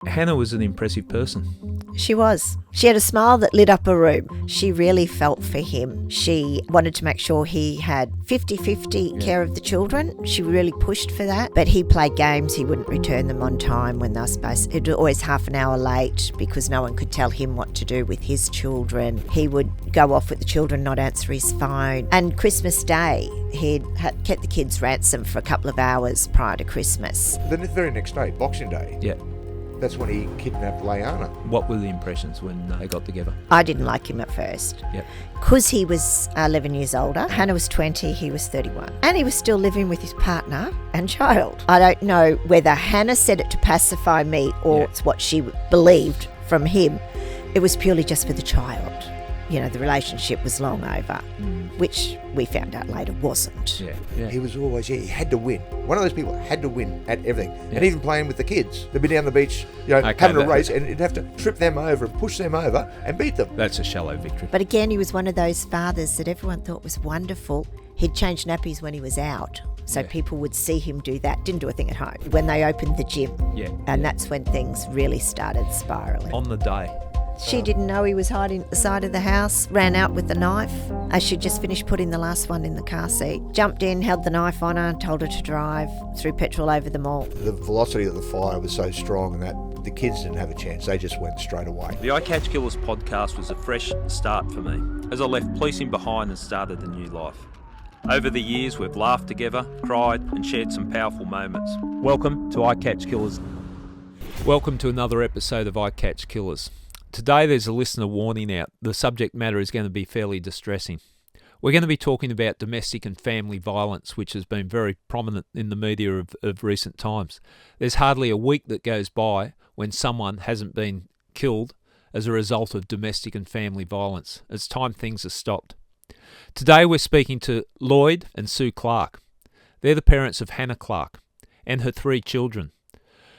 Hannah was an impressive person. She was. She had a smile that lit up a room. She really felt for him. She wanted to make sure he had 50-50 care of the children. She really pushed for that. But he played games. He wouldn't return them on time when they were supposed to. It was always half an hour late because no one could tell him what to do with his children. He would go off with the children, not answer his phone. And Christmas Day, he'd kept the kids ransom for a couple of hours prior to Christmas. The very next day, Boxing Day. Yeah. That's when he kidnapped Laianah. What were the impressions when they got together? I didn't like him at first. Yep. Because he was 11 years older. Hannah was 20, he was 31. And he was still living with his partner and child. I don't know whether Hannah said it to pacify me or it's what she believed from him. It was purely just for the child. You know, the relationship was long over, which we found out later wasn't. Yeah. He was always, he had to win. One of those people had to win at everything. Yeah. And even playing with the kids. They'd be down the beach, having a race, and he'd have to trip them over and push them over and beat them. That's a shallow victory. But again, he was one of those fathers that everyone thought was wonderful. He'd change nappies when he was out. So people would see him do that. Didn't do a thing at home. When they opened the gym. And that's when things really started spiralling. On the day. She didn't know he was hiding at the side of the house, ran out with the knife as she'd just finished putting the last one in the car seat. Jumped in, held the knife on her, told her to drive, threw petrol over them all. The velocity of the fire was so strong that the kids didn't have a chance. They just went straight away. The I Catch Killers podcast was a fresh start for me, as I left policing behind and started a new life. Over the years, we've laughed together, cried, and shared some powerful moments. Welcome to I Catch Killers. Welcome to another episode of I Catch Killers. Today there's a listener warning out. The subject matter is going to be fairly distressing. We're going to be talking about domestic and family violence, which has been very prominent in the media of recent times. There's hardly a week that goes by when someone hasn't been killed as a result of domestic and family violence. It's time things are stopped. Today we're speaking to Lloyd and Sue Clarke. They're the parents of Hannah Clarke and her 3 children,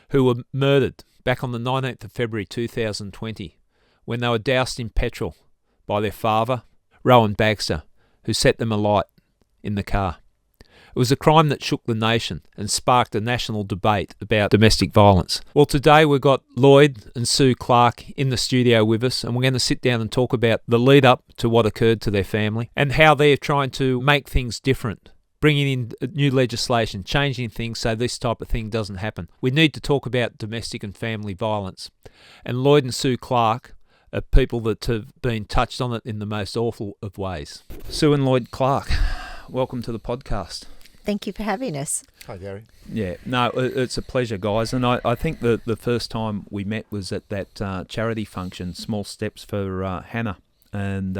who were murdered back on the 19th of February 2020. When they were doused in petrol by their father, Rowan Baxter, who set them alight in the car. It was a crime that shook the nation and sparked a national debate about domestic violence. Well, today we've got Lloyd and Sue Clarke in the studio with us, and we're going to sit down and talk about the lead up to what occurred to their family and how they're trying to make things different, bringing in new legislation, changing things so this type of thing doesn't happen. We need to talk about domestic and family violence. And Lloyd and Sue Clarke are people that have been touched on it in the most awful of ways. Sue and Lloyd Clarke, welcome to the podcast. Thank you for having us. Hi, Gary. Yeah, no, it's a pleasure, guys. And I think the first time we met was at that charity function, Small Steps for Hannah. And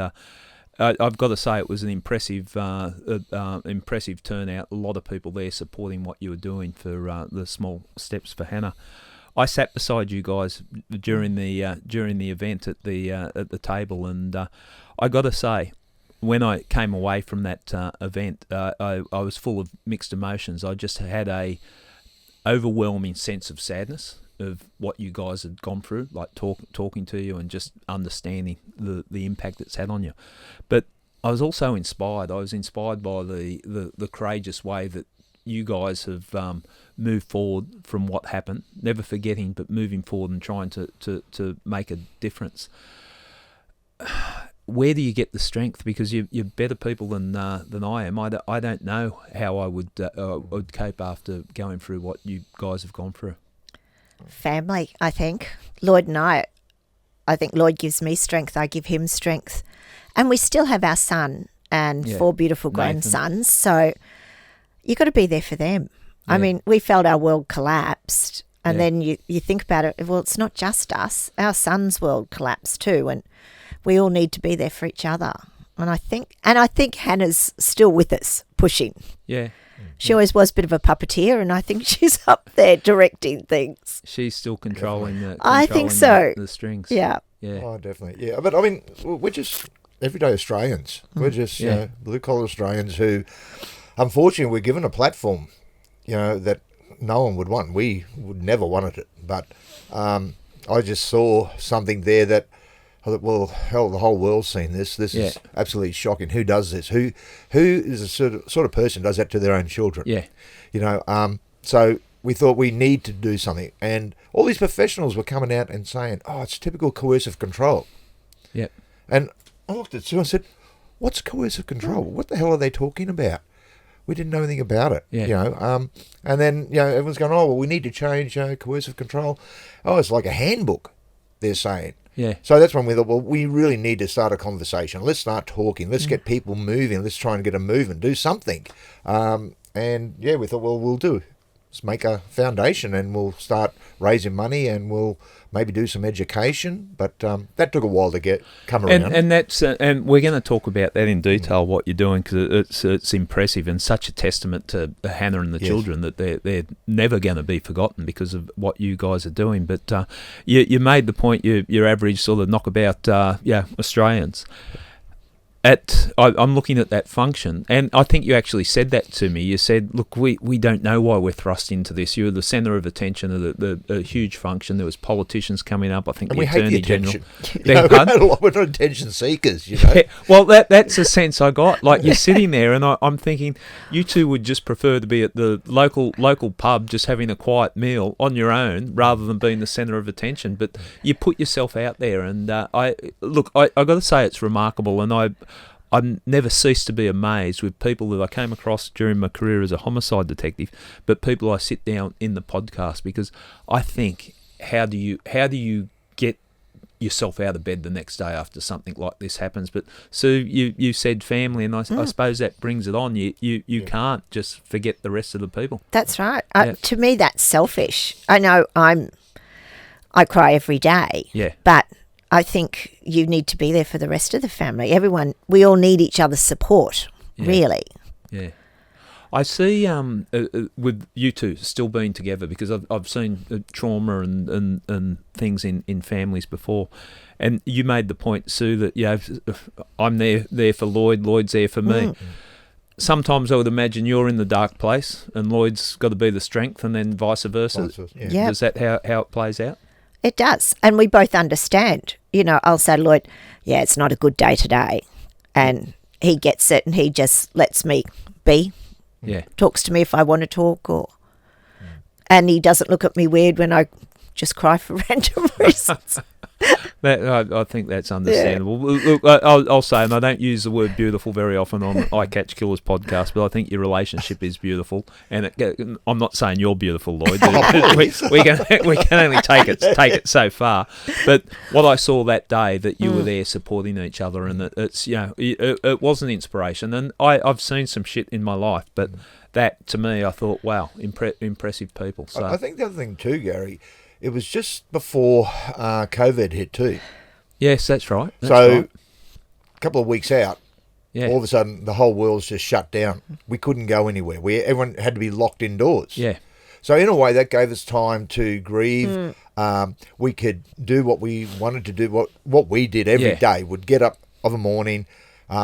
I've got to say it was an impressive turnout. A lot of people there supporting what you were doing for the Small Steps for Hannah. I sat beside you guys during the event at the table, and I got to say, when I came away from that event, I was full of mixed emotions. I just had a overwhelming sense of sadness of what you guys had gone through, like talking to you and just understanding the impact it's had on you. But I was also inspired. I was inspired by the courageous way that you guys have moved forward from what happened, never forgetting, but moving forward and trying to make a difference. Where do you get the strength? Because you're better people than I am. I don't know how I would cope after going through what you guys have gone through. Family, I think. Lloyd and I think Lloyd gives me strength. I give him strength. And we still have our son and 4 beautiful grandsons. So you got to be there for them. Yeah. I mean, we felt our world collapsed. And then you think about it, well, it's not just us. Our son's world collapsed too. And we all need to be there for each other. And I think Hannah's still with us, pushing. Yeah. She always was a bit of a puppeteer, and I think she's up there directing things. She's still controlling the strings. Yeah. Yeah. Oh, definitely. Yeah. But I mean, we're just everyday Australians. We're just blue-collar Australians who, unfortunately, we're given a platform, that no one would want. We would never wanted it. But I just saw something there that I thought, well, hell, the whole world's seen this. This is absolutely shocking. Who does this? Who is the sort of person who does that to their own children? Yeah. So we thought we need to do something. And all these professionals were coming out and saying, oh, it's typical coercive control. Yep. And I looked at Sue and said, what's coercive control? What the hell are they talking about? We didn't know anything about it, Yeah. you know. And then, you know, everyone's going, oh, well, we need to change coercive control. Oh, it's like a handbook, they're saying. Yeah. So that's when we thought, well, we really need to start a conversation. Let's start talking. Let's get people moving. Let's try and get a movement, do something. And, yeah, we thought, well, we'll do. Let's make a foundation and we'll start raising money and we'll maybe do some education. But that took a while to come around. And that's and we're going to talk about that in detail, what you're doing, because it's impressive and such a testament to Hannah and the children that they're never going to be forgotten because of what you guys are doing. But you made the point, your average sort of knockabout Australians. I'm looking at that function, and I think you actually said that to me. You said, look, we don't know why we're thrust into this. You were the centre of attention of the huge function. There was politicians coming up. I think and the we hate the Attorney General. attention. We're not attention seekers, you know. Yeah, well, that's the sense I got. Like, you're sitting there, and I'm thinking, you two would just prefer to be at the local pub just having a quiet meal on your own rather than being the centre of attention. But you put yourself out there, and I got to say it's remarkable, and I've never ceased to be amazed with people that I came across during my career as a homicide detective, but people I sit down in the podcast, because I think, how do you get yourself out of bed the next day after something like this happens? But Sue, you said family, and I suppose that brings it on. You can't just forget the rest of the people. That's right. To me, that's selfish. I know I cry every day. Yeah. But I think you need to be there for the rest of the family. Everyone, we all need each other's support, really. Yeah. I see with you two still being together, because I've seen trauma and things in families before. And you made the point, Sue, that I'm there for Lloyd, Lloyd's there for me. Sometimes I would imagine you're in the dark place and Lloyd's got to be the strength, and then vice versa. Yeah. Is that how it plays out? It does. And we both understand. You know, I'll say to Lloyd, yeah, it's not a good day today. And he gets it and he just lets me be. Yeah. Talks to me if I want to talk, and he doesn't look at me weird when I just cry for random reasons. I think that's understandable. Yeah. Look, I'll say, and I don't use the word beautiful very often on I Catch Killers podcast, but I think your relationship is beautiful. And I'm not saying you're beautiful, Lloyd. we can only take it so far. But what I saw that day, that you were there supporting each other, and that it was an inspiration. And I've seen some shit in my life, but that, to me, I thought, wow, impressive people. So I think the other thing too, Gary, it was just before COVID hit too. Yes, that's right. A couple of weeks out, yeah, all of a sudden the whole world's just shut down. We couldn't go anywhere. Everyone had to be locked indoors. Yeah. So in a way, that gave us time to grieve. We could do what we wanted to do, what we did every day. Would get up of a morning.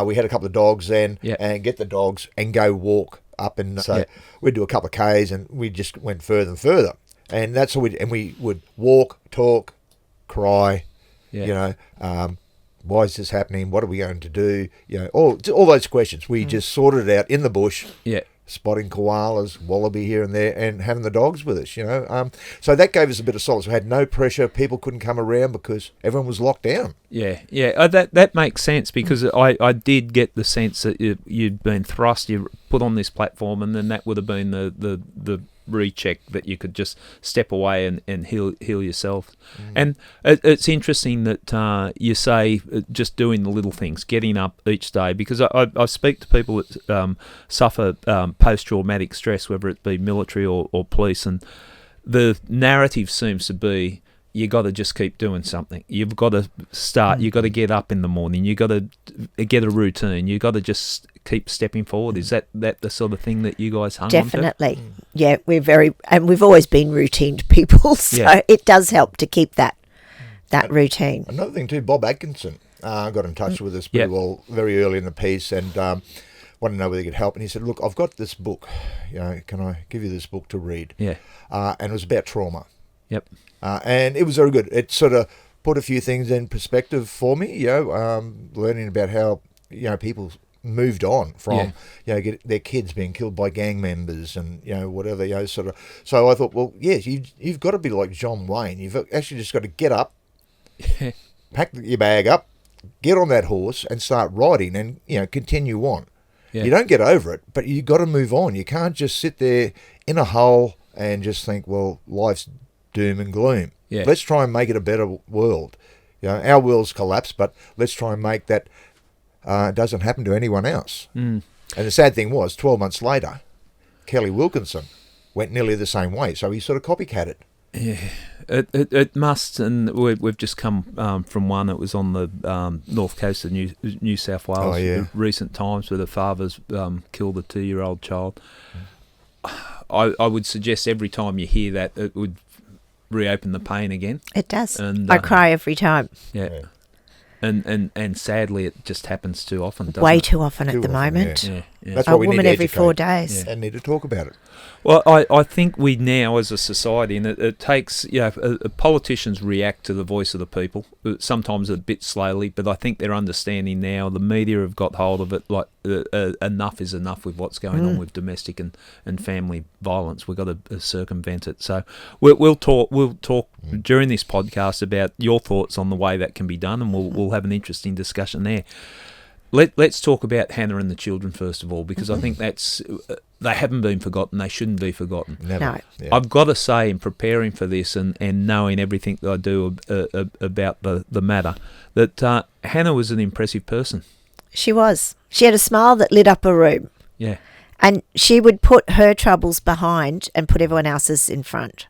We had a couple of dogs then, and get the dogs and go walk up. And so we'd do a couple of Ks, and we just went further and further. And that's what we would walk, talk, cry, you know, why is this happening? What are we going to do? You know, all those questions. We just sorted it out in the bush, spotting koalas, wallaby here and there, and having the dogs with us, you know. So that gave us a bit of solace. We had no pressure. People couldn't come around because everyone was locked down. Yeah. That makes sense, because I did get the sense that you'd been thrust, you put on this platform, and then that would have been the recheck that you could just step away and heal yourself. And it's interesting that you say just doing the little things, getting up each day, because I speak to people that suffer post-traumatic stress, whether it be military or police, and the narrative seems to be, you got to just keep doing something. You've got to start. You've got to get up in the morning. You've got to get a routine. You've got to just keep stepping forward. Is that the sort of thing that you guys hung on to? Definitely. Yeah, we've always been routine people, so it does help to keep that routine. Another thing too, Bob Atkinson got in touch with us pretty well very early in the piece, and wanted to know whether he could help. And he said, look, I've got this book. You know, can I give you this book to read? Yeah. And it was about trauma. Yep. And it was very good. It sort of put a few things in perspective for me, you know, learning about how, you know, people moved on from, Yeah. get their kids being killed by gang members and, whatever, sort of. So I thought, well, yes, you've got to be like John Wayne. You've actually just got to get up, pack your bag up, get on that horse and start riding and, continue on. Yeah. You don't get over it, but you've got to move on. You can't just sit there in a hole and just think, well, life's doom and gloom. Yeah. Let's try and make it a better world. Our world's collapsed, but let's try and make that doesn't happen to anyone else. Mm. And the sad thing was, 12 months later, Kelly Wilkinson went nearly the same way, so he sort of copycatted. Yeah, it must, and we've just come from one. It was on the north coast of New South Wales. Oh, yeah. Recent times where the father's killed a 2-year-old child. I would suggest every time you hear that, it would reopen the pain again. It does. And I cry every time. Yeah. And sadly, it just happens too often. Doesn't Way it? too often at Too the often, moment. Yeah. That's A what we need woman to every educate 4 days. and need to talk about it. Well, I think we now, as a society, and it takes, politicians react to the voice of the people, sometimes a bit slowly, but I think they're understanding now. The media have got hold of it, like enough is enough with what's going on with domestic and family violence. We've got to circumvent it. So we'll talk during this podcast about your thoughts on the way that can be done, and we'll have an interesting discussion there. Let's talk about Hannah and the children first of all, because I think that's they haven't been forgotten. They shouldn't be forgotten. Never. No. Yeah. I've got to say, in preparing for this and knowing everything that I do about the matter, that Hannah was an impressive person. She was. She had a smile that lit up a room. Yeah. And she would put her troubles behind and put everyone else's in front.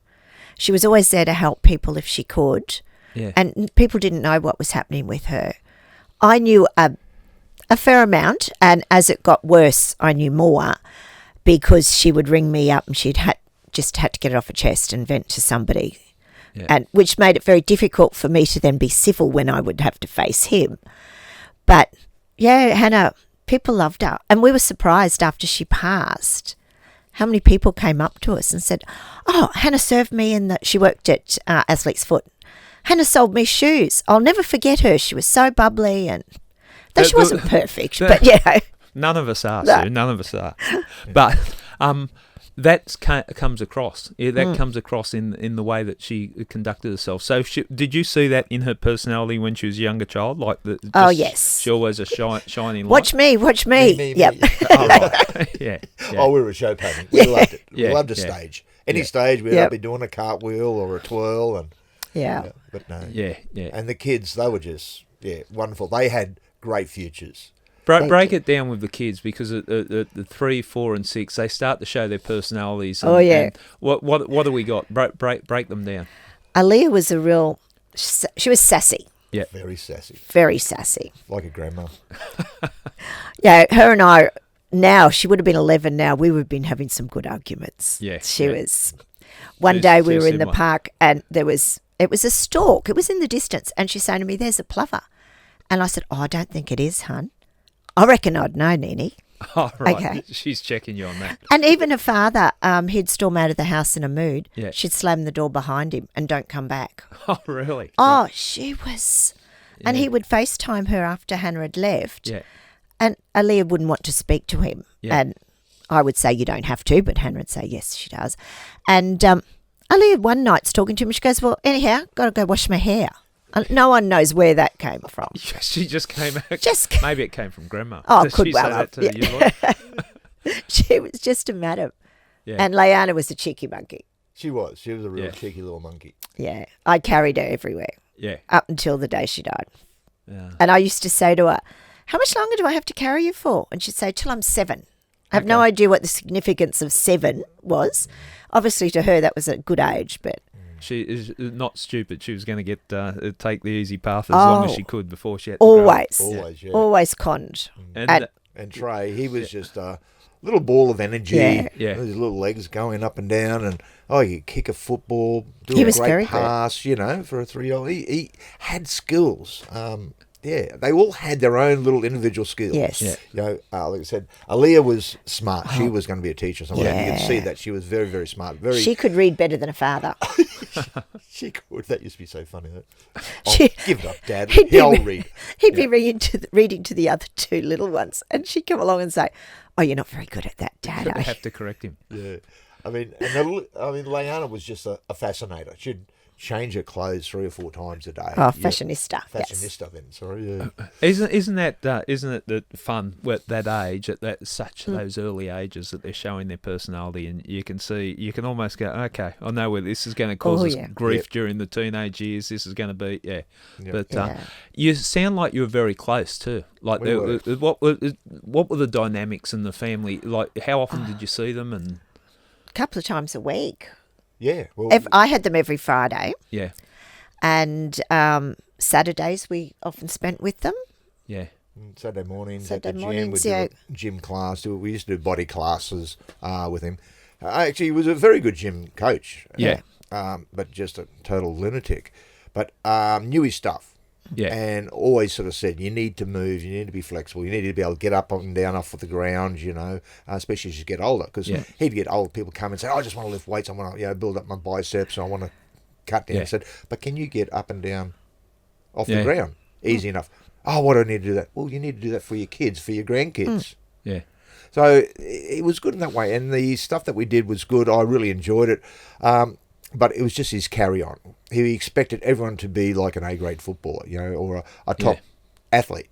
She was always there to help people if she could. Yeah. And people didn't know what was happening with her. I knew a fair amount, and as it got worse, I knew more, because she would ring me up and she'd just had to get it off her chest and vent to somebody, and which made it very difficult for me to then be civil when I would have to face him. But yeah, Hannah, people loved her, and we were surprised after she passed how many people came up to us and said, "Oh, Hannah served me in the." She worked at Athlete's Foot. Hannah sold me shoes. I'll never forget her. She was so bubbly, and though she wasn't perfect, but none of us are, No. Sue. None of us are. But that comes across. Yeah, that comes across in the way that she conducted herself. So, did you see that in her personality when she was a younger child? Like Oh, yes. She always a shining light. Watch me. Me. Yep. Oh, right. Yeah. Oh, we were a show pony. We loved it. We Yeah, loved a yeah. stage. Any stage, we'd Yep. be doing a cartwheel or a twirl. And Yeah. but no. Yeah. And the kids, they were just, wonderful. They had great futures. Break it down with the kids, because at the 3, 4, and 6, they start to show their personalities. And, Oh, yeah. And what do we got? Break them down. Aaliyah was she was sassy, Yeah. Very sassy. very sassy. Like a grandma. Yeah, her and I, now, she would have been 11 now, we would have been having some good arguments. Yeah, She yeah. was. One She's day we too were in the similar. park and it was a stork. It was in the distance. And she's saying to me, "There's a plover." And I said, "Oh, I don't think it is, hun." I reckon I'd know, Nini. Oh, right. Okay. She's checking you on that. And even her father, he'd storm out of the house in a mood. Yeah. She'd slam the door behind him and don't come back. Oh, really? Oh, she was. And Yeah. he would FaceTime her after Hannah had left. Yeah. And Aaliyah wouldn't want to speak to him. Yeah. And I would say, "You don't have to," but Hannah would say, "Yes, she does." And Aaliyah one night's talking to him. She goes, "Well, anyhow, got to go wash my hair." And no one knows where that came from. She just came out. Just- Maybe it came from Grandma. Oh, Did could she well say have, that to you, Lloyd? She was just a madam. Yeah. And Laianah was a cheeky monkey. She was. She was a real Yeah. cheeky little monkey. Yeah. I carried her everywhere Yeah. up until the day she died. Yeah. And I used to say to her, "How much longer do I have to carry you for?" And she'd say, "Till I'm 7. I have no idea what the significance of 7 was. Obviously, to her, that was a good age, but She is not stupid. She was going to get take the easy path as long as Oh. she could before she had to grow up. always, Always, yeah. always conned. And And Trey, he was just a little ball of energy. Yeah. Yeah. His little legs going up and down, and you kick a football, do He a was great very good. pass, for a 3-year-old. He had skills. Yeah, they all had their own little individual skills. Yes. Yeah. You know, like I said, Aaliyah was smart. She was going to be a teacher somewhere. Yeah. You could see that she was very, very smart. She could read better than a father. She could. That used to be so funny. Oh, She- give it up, Dad. He'd be He'll re- read. He'd be reading to the other two little ones, and she'd come along and say, "Oh, you're not very good at that, Dad." I have to correct him. Yeah. I mean, Laianah was just a fascinator. She'd change her clothes 3 or 4 times a day. Oh, fashionista. Yes. Fashionista, then. Sorry, yeah. Isn't it the fun at that age, at those early ages, that they're showing their personality, and you can almost go, okay, I know where this is going to cause us grief during the teenage years. This is going to be, But you sound like you were very close too. Like, We were. what were the dynamics in the family? Like, how often did you see them? And A couple of times a week. Yeah. Well, I had them every Friday, yeah, and Saturdays we often spent with them. yeah, Saturday mornings Saturday at the mornings, gym. We'd do a gym class. We used to do body classes with him. Actually, he was a very good gym coach. Yeah. But just a total lunatic. But knew his stuff. yeah, And always sort of said, you need to move, you need to be flexible, you need to be able to get up and down off of the ground, especially as you get older. Because he'd get old people come and say, I just want to lift weights, I want to build up my biceps, I want to cut down. Yeah. I said, but can you get up and down off the ground? Easy enough. Oh, why do I need to do that? Well, you need to do that for your kids, for your grandkids. yeah. So it was good in that way. And the stuff that we did was good. I really enjoyed it. But it was just his carry-on. He expected everyone to be like an A-grade footballer, or a top athlete.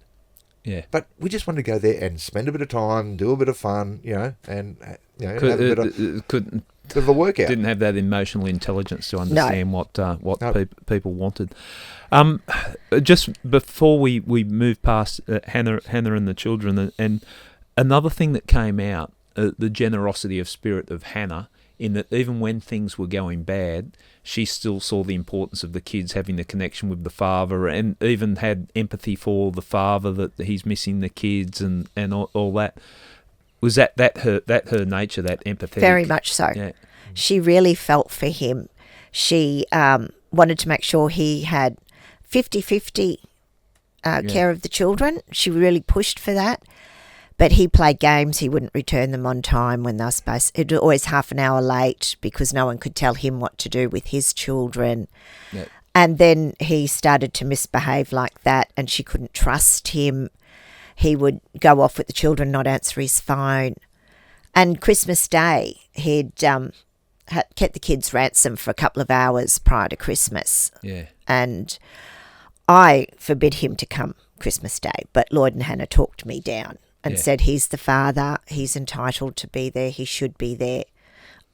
Yeah. But we just wanted to go there and spend a bit of time, do a bit of fun, and have a bit of a workout. Didn't have that emotional intelligence to understand what people wanted. Just before we move past Hannah and the children, and another thing that came out, the generosity of spirit of Hannah, in that even when things were going bad, she still saw the importance of the kids having the connection with the father, and even had empathy for the father, that he's missing the kids and all that. Was that her nature, that empathy? Very much so. Yeah. She really felt for him. She wanted to make sure he had 50-50 care of the children. She really pushed for that. But he played games. He wouldn't return them on time when they were supposed. It was always half an hour late because no one could tell him what to do with his children. Yeah. And then he started to misbehave like that, and she couldn't trust him. He would go off with the children, not answer his phone. And Christmas Day, he'd kept the kids ransom for a couple of hours prior to Christmas. Yeah. And I forbid him to come Christmas Day, but Lloyd and Hannah talked me down and said he's the father, he's entitled to be there, he should be there.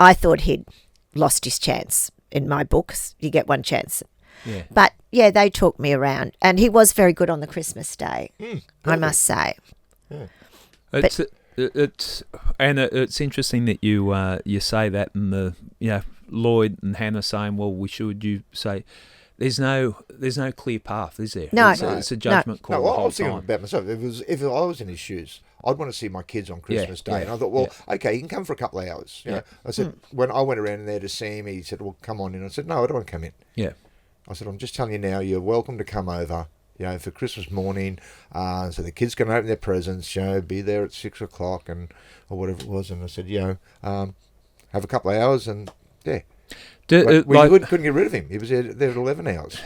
I thought he'd lost his chance. In my books, you get one chance. Yeah. But, they talked me around. And he was very good on the Christmas Day, I must say. Yeah. It's interesting that you say that, and Lloyd and Hannah saying, well, you say, there's no clear path, is there? No. It's a judgment call. No, the I whole was thinking time. about myself. If I was in his shoes, I'd want to see my kids on Christmas Day. And I thought, okay, you can come for a couple of hours. I said, when I went around in there to see him, he said, well, come on in. I said, no, I don't want to come in. Yeah. I said, I'm just telling you now, you're welcome to come over, for Christmas morning. So the kids can open their presents, be there at 6 o'clock or whatever it was. And I said, have a couple of hours and, But we couldn't get rid of him. He was there at 11 hours.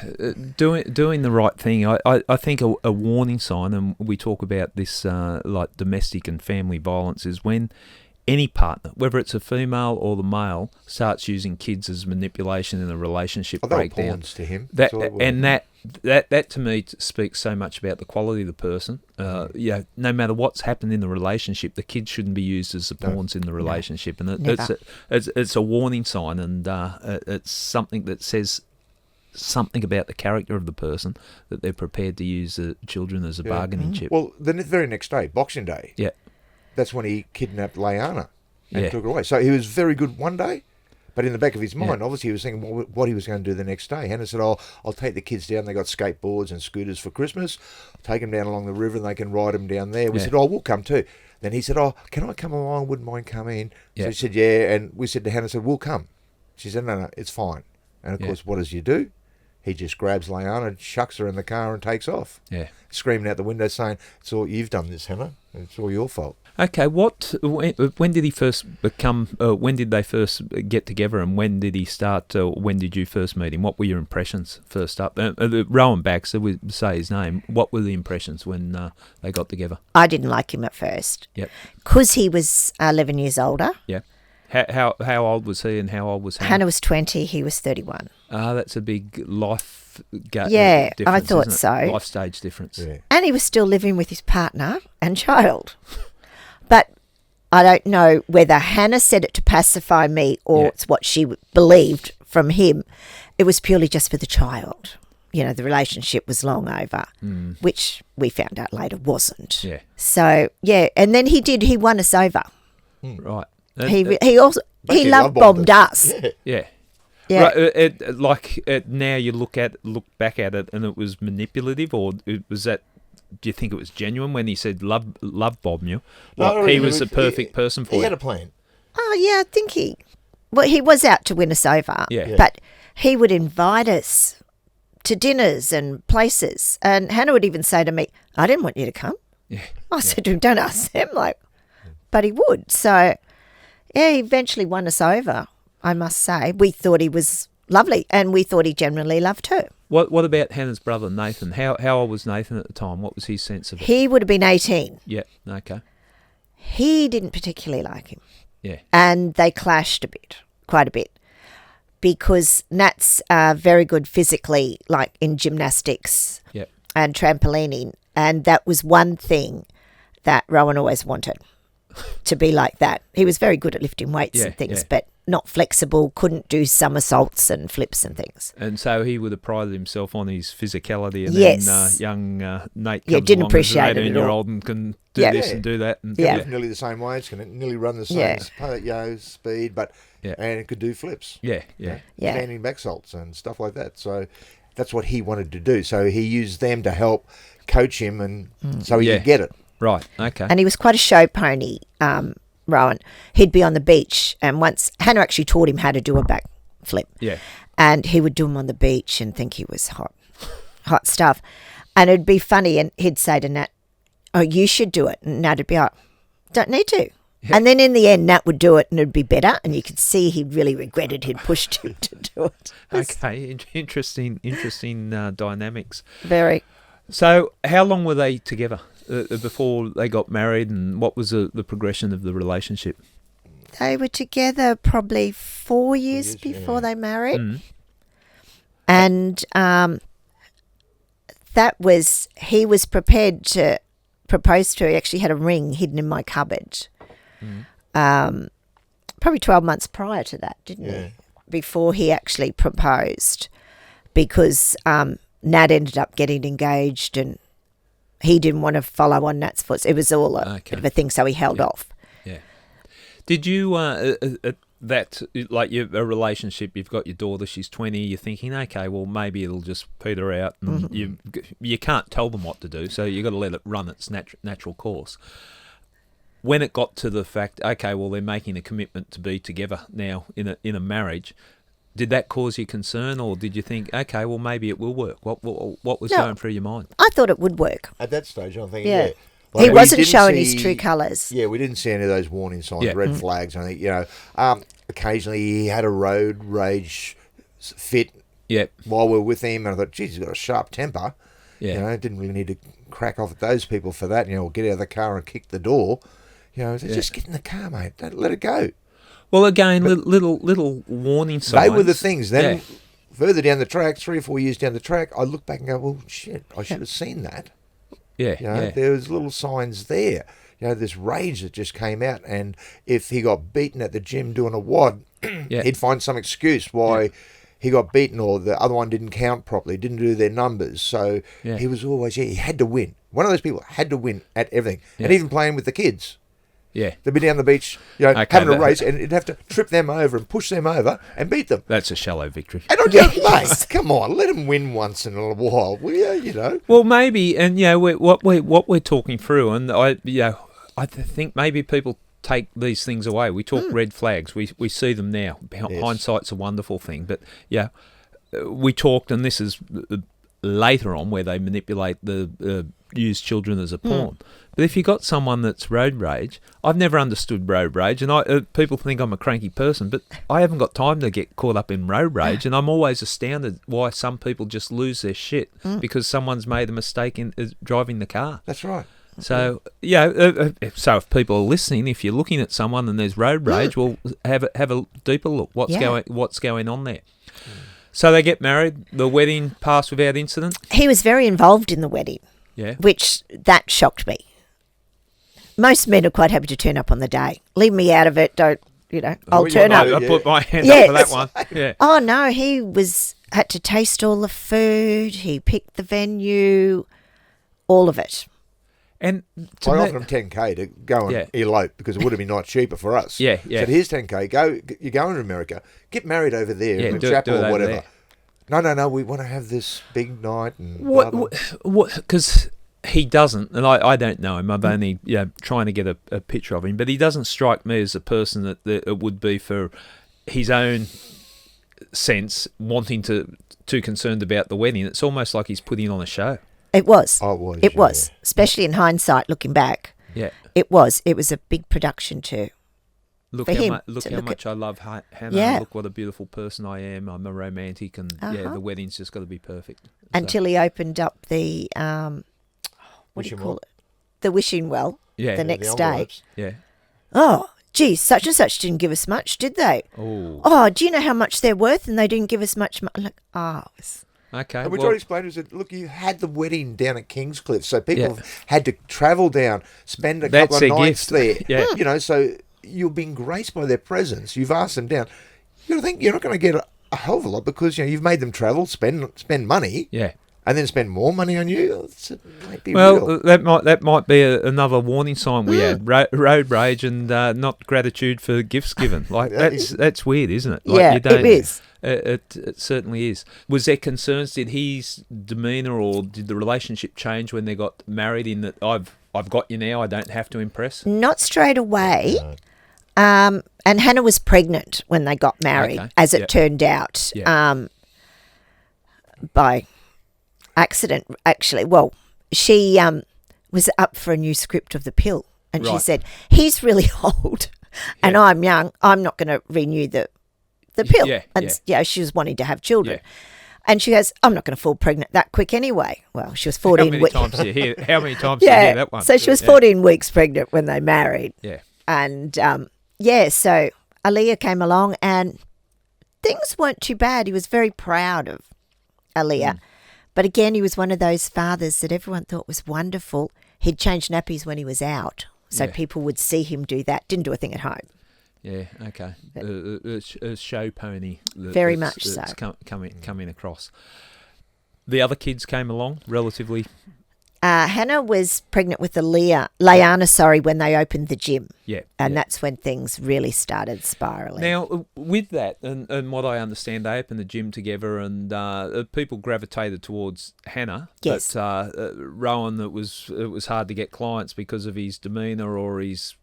Doing the right thing. I think a warning sign, and we talk about this like domestic and family violence, is when any partner, whether it's a female or the male, starts using kids as manipulation in a relationship breakdown. They were pawns to him. That to me speaks so much about the quality of the person. No matter what's happened in the relationship, the kids shouldn't be used as the pawns in the relationship, and it's a warning sign, and it's something that says something about the character of the person, that they're prepared to use the children as a bargaining chip. Well, the very next day, Boxing Day. Yeah. That's when he kidnapped Laianah and took her away. So he was very good one day, but in the back of his mind, obviously he was thinking what he was going to do the next day. Hannah said, I'll take the kids down. They got skateboards and scooters for Christmas. Take them down along the river and they can ride them down there. We said, we'll come too. Then he said, can I come along? I wouldn't mind coming. So he said, yeah. And we said to Hannah, we'll come. She said, no, it's fine. And of course, what does you do? he just grabs Laianah, chucks her in the car and takes off. Yeah. Screaming out the window saying, "It's all you've done this, Hannah. It's all your fault." Okay, when did he first become, when did they first get together, and when did he start, when did you first meet him? What were your impressions first up? Rowan Baxter, we say his name, what were the impressions when they got together? I didn't like him at first. Yep. Because he was 11 years older. Yeah. How old was he and how old was Hannah? Hannah was 20, he was 31. That's a big life gap. Yeah, difference, I thought isn't it? so. Life stage difference. Yeah. And he was still living with his partner and child. But I don't know whether Hannah said it to pacify me or it's what she believed from him. It was purely just for the child. You know, the relationship was long over, which we found out later wasn't. Yeah. So, yeah, and then he won us over. Right. He also Basically love bombed us. Yeah. Yeah. Right, now you look back at it, and it was manipulative, or was that? Do you think it was genuine when he said love bomb you? He was the perfect person for He you. had a plan. Oh, yeah, I think he was out to win us over. Yeah. But he would invite us to dinners and places. And Hannah would even say to me, "I didn't want you to come." Yeah. I said to him, "Don't ask him." But he would. So, yeah, he eventually won us over, I must say. We thought he was lovely, and we thought he genuinely loved her. What about Hannah's brother Nathan? How old was Nathan at the time? What was his sense of it? He would have been 18. Yeah. Okay. He didn't particularly like him. Yeah. And they clashed quite a bit, because Nat's very good physically, like in gymnastics and trampolining, and that was one thing that Rowan always wanted, to be like that. He was very good at lifting weights and things, but not flexible, couldn't do somersaults and flips and things. And so he would have prided himself on his physicality, and Yes. then young Nate comes didn't along appreciate as it an at 18-year-old and can do this and do that. And, Yeah. Live nearly the same wage, can nearly run the same speed, but and it could do flips. Yeah. Standing back salts and stuff like that. So that's what he wanted to do. So he used them to help coach him, and so he could get it. Right, okay. And he was quite a show pony, Rowan. He'd be on the beach, and once Hannah actually taught him how to do a back flip. Yeah. And he would do them on the beach and think he was hot stuff. And it'd be funny, and he'd say to Nat, "Oh, you should do it." And Nat would be like, "Don't need to." Yeah. And then in the end, Nat would do it, and it'd be better. And you could see he really regretted he'd pushed him to do it. Okay, interesting dynamics. Very. So how long were they together before they got married, and what was the progression of the relationship? They were together probably 4 years before they married. And he was prepared to propose to her. He actually had a ring hidden in my cupboard. Probably 12 months prior to that, didn't he? Before he actually proposed, because Nat ended up getting engaged, and he didn't want to follow on Nat's footsteps. It was all a bit of a thing, so he held off. Yeah. Did you that like a relationship? You've got your daughter; she's 20. You're thinking, okay, well maybe it'll just peter out, and you can't tell them what to do, so you got to let it run its natural course. When it got to the fact, okay, well they're making a commitment to be together now in a marriage. Did that cause you concern, or did you think, okay, well maybe it will work? What was going through your mind? I thought it would work. At that stage, I'm thinking, He wasn't showing his true colours. Yeah, we didn't see any of those warning signs, red flags. I think, occasionally he had a road rage fit while we were with him, and I thought, geez, he's got a sharp temper. Yeah. Didn't really need to crack off at those people for that. Or get out of the car and kick the door. Just get in the car, mate. Don't let it go. Well, again, little warning signs. They were the things. Then further down the track, 3 or 4 years down the track, I look back and go, well, shit, I should have seen that. There was little signs there. This rage that just came out, and if he got beaten at the gym doing a WOD, he'd find some excuse why he got beaten, or the other one didn't count properly, didn't do their numbers. So he was always, he had to win. One of those people had to win at everything, and even playing with the kids. Yeah, they'd be down the beach, having a race, and he'd have to trip them over and push them over and beat them. That's a shallow victory. And I go, mate, come on, let him win once in a while, will you? Well, maybe, and what we're talking through, and I think maybe people take these things away. We talk red flags. We see them now. Hindsight's a wonderful thing, but we talked, and this is later on where they manipulate use children as a pawn. But if you got someone that's road rage, I've never understood road rage, and people think I'm a cranky person, but I haven't got time to get caught up in road rage, and I'm always astounded why some people just lose their shit because someone's made a mistake in driving the car. That's right. So so if people are listening, if you're looking at someone and there's road rage, well, have a deeper look. What's going on there? So they get married. The wedding passed without incident. He was very involved in the wedding. Yeah. Which that shocked me. Most men are quite happy to turn up on the day. Leave me out of it. Don't, I'll turn up. I put my hand up for that one. Yeah. Oh, no, he had to taste all the food. He picked the venue, all of it. And I offered him $10K to go and elope because it would have been a lot cheaper for us. Yeah. Said, here's $10K. You're going to America. Get married over there in the do chapel it or whatever. There. No. We want to have this big night and what? Because he doesn't, and I don't know him. I've only trying to get a picture of him, but he doesn't strike me as a person that it would be for his own sense wanting too concerned about the wedding. It's almost like he's putting on a show. It was. Oh, it was. It was, especially in hindsight, looking back. Yeah. It was. It was a big production too. Look how much I love Hannah. Yeah. Look what a beautiful person I am. I'm a romantic, and the wedding's just got to be perfect. Until he opened up the what do you call it? The wishing well. Yeah. The next day. Yeah. Oh, geez, such and such didn't give us much, did they? Oh, do you know how much they're worth? And they didn't give us much. Okay. And we tried to explain to us that, look, you had the wedding down at Kingscliff, so people had to travel down, spend a couple of nights there. Yeah. So you're being graced by their presence. You've asked them down. You got to think you're not going to get a hell of a lot because you've made them travel, spend money. Yeah. And then spend more money on you. Well, that might be another warning sign we had: road rage and not gratitude for gifts given. Like that's weird, isn't it? Like it is. It certainly is. Was there concerns? Did his demeanour or did the relationship change when they got married? In that I've got you now, I don't have to impress. Not straight away. No. And Hannah was pregnant when they got married, as it turned out. Yeah. By accident, actually. Well, she was up for a new script of The Pill, and she said, he's really old and I'm young. I'm not going to renew the pill. She was wanting to have children. Yeah. And she goes, I'm not going to fall pregnant that quick anyway. Well, she was 14 weeks. How many times do you hear that one? So she was 14 weeks pregnant when they married. Yeah. And, so Aaliyah came along and things weren't too bad. He was very proud of Aaliyah. But again, he was one of those fathers that everyone thought was wonderful. He'd change nappies when he was out, so people would see him do that. Didn't do a thing at home. Yeah, okay. A show pony. Very much so. Coming across. The other kids came along relatively. Hannah was pregnant with Laianah, when they opened the gym. Yeah. And that's when things really started spiralling. Now, with that, and what I understand, they opened the gym together and people gravitated towards Hannah. Yes. But Rowan, it was hard to get clients because of his demeanour or his,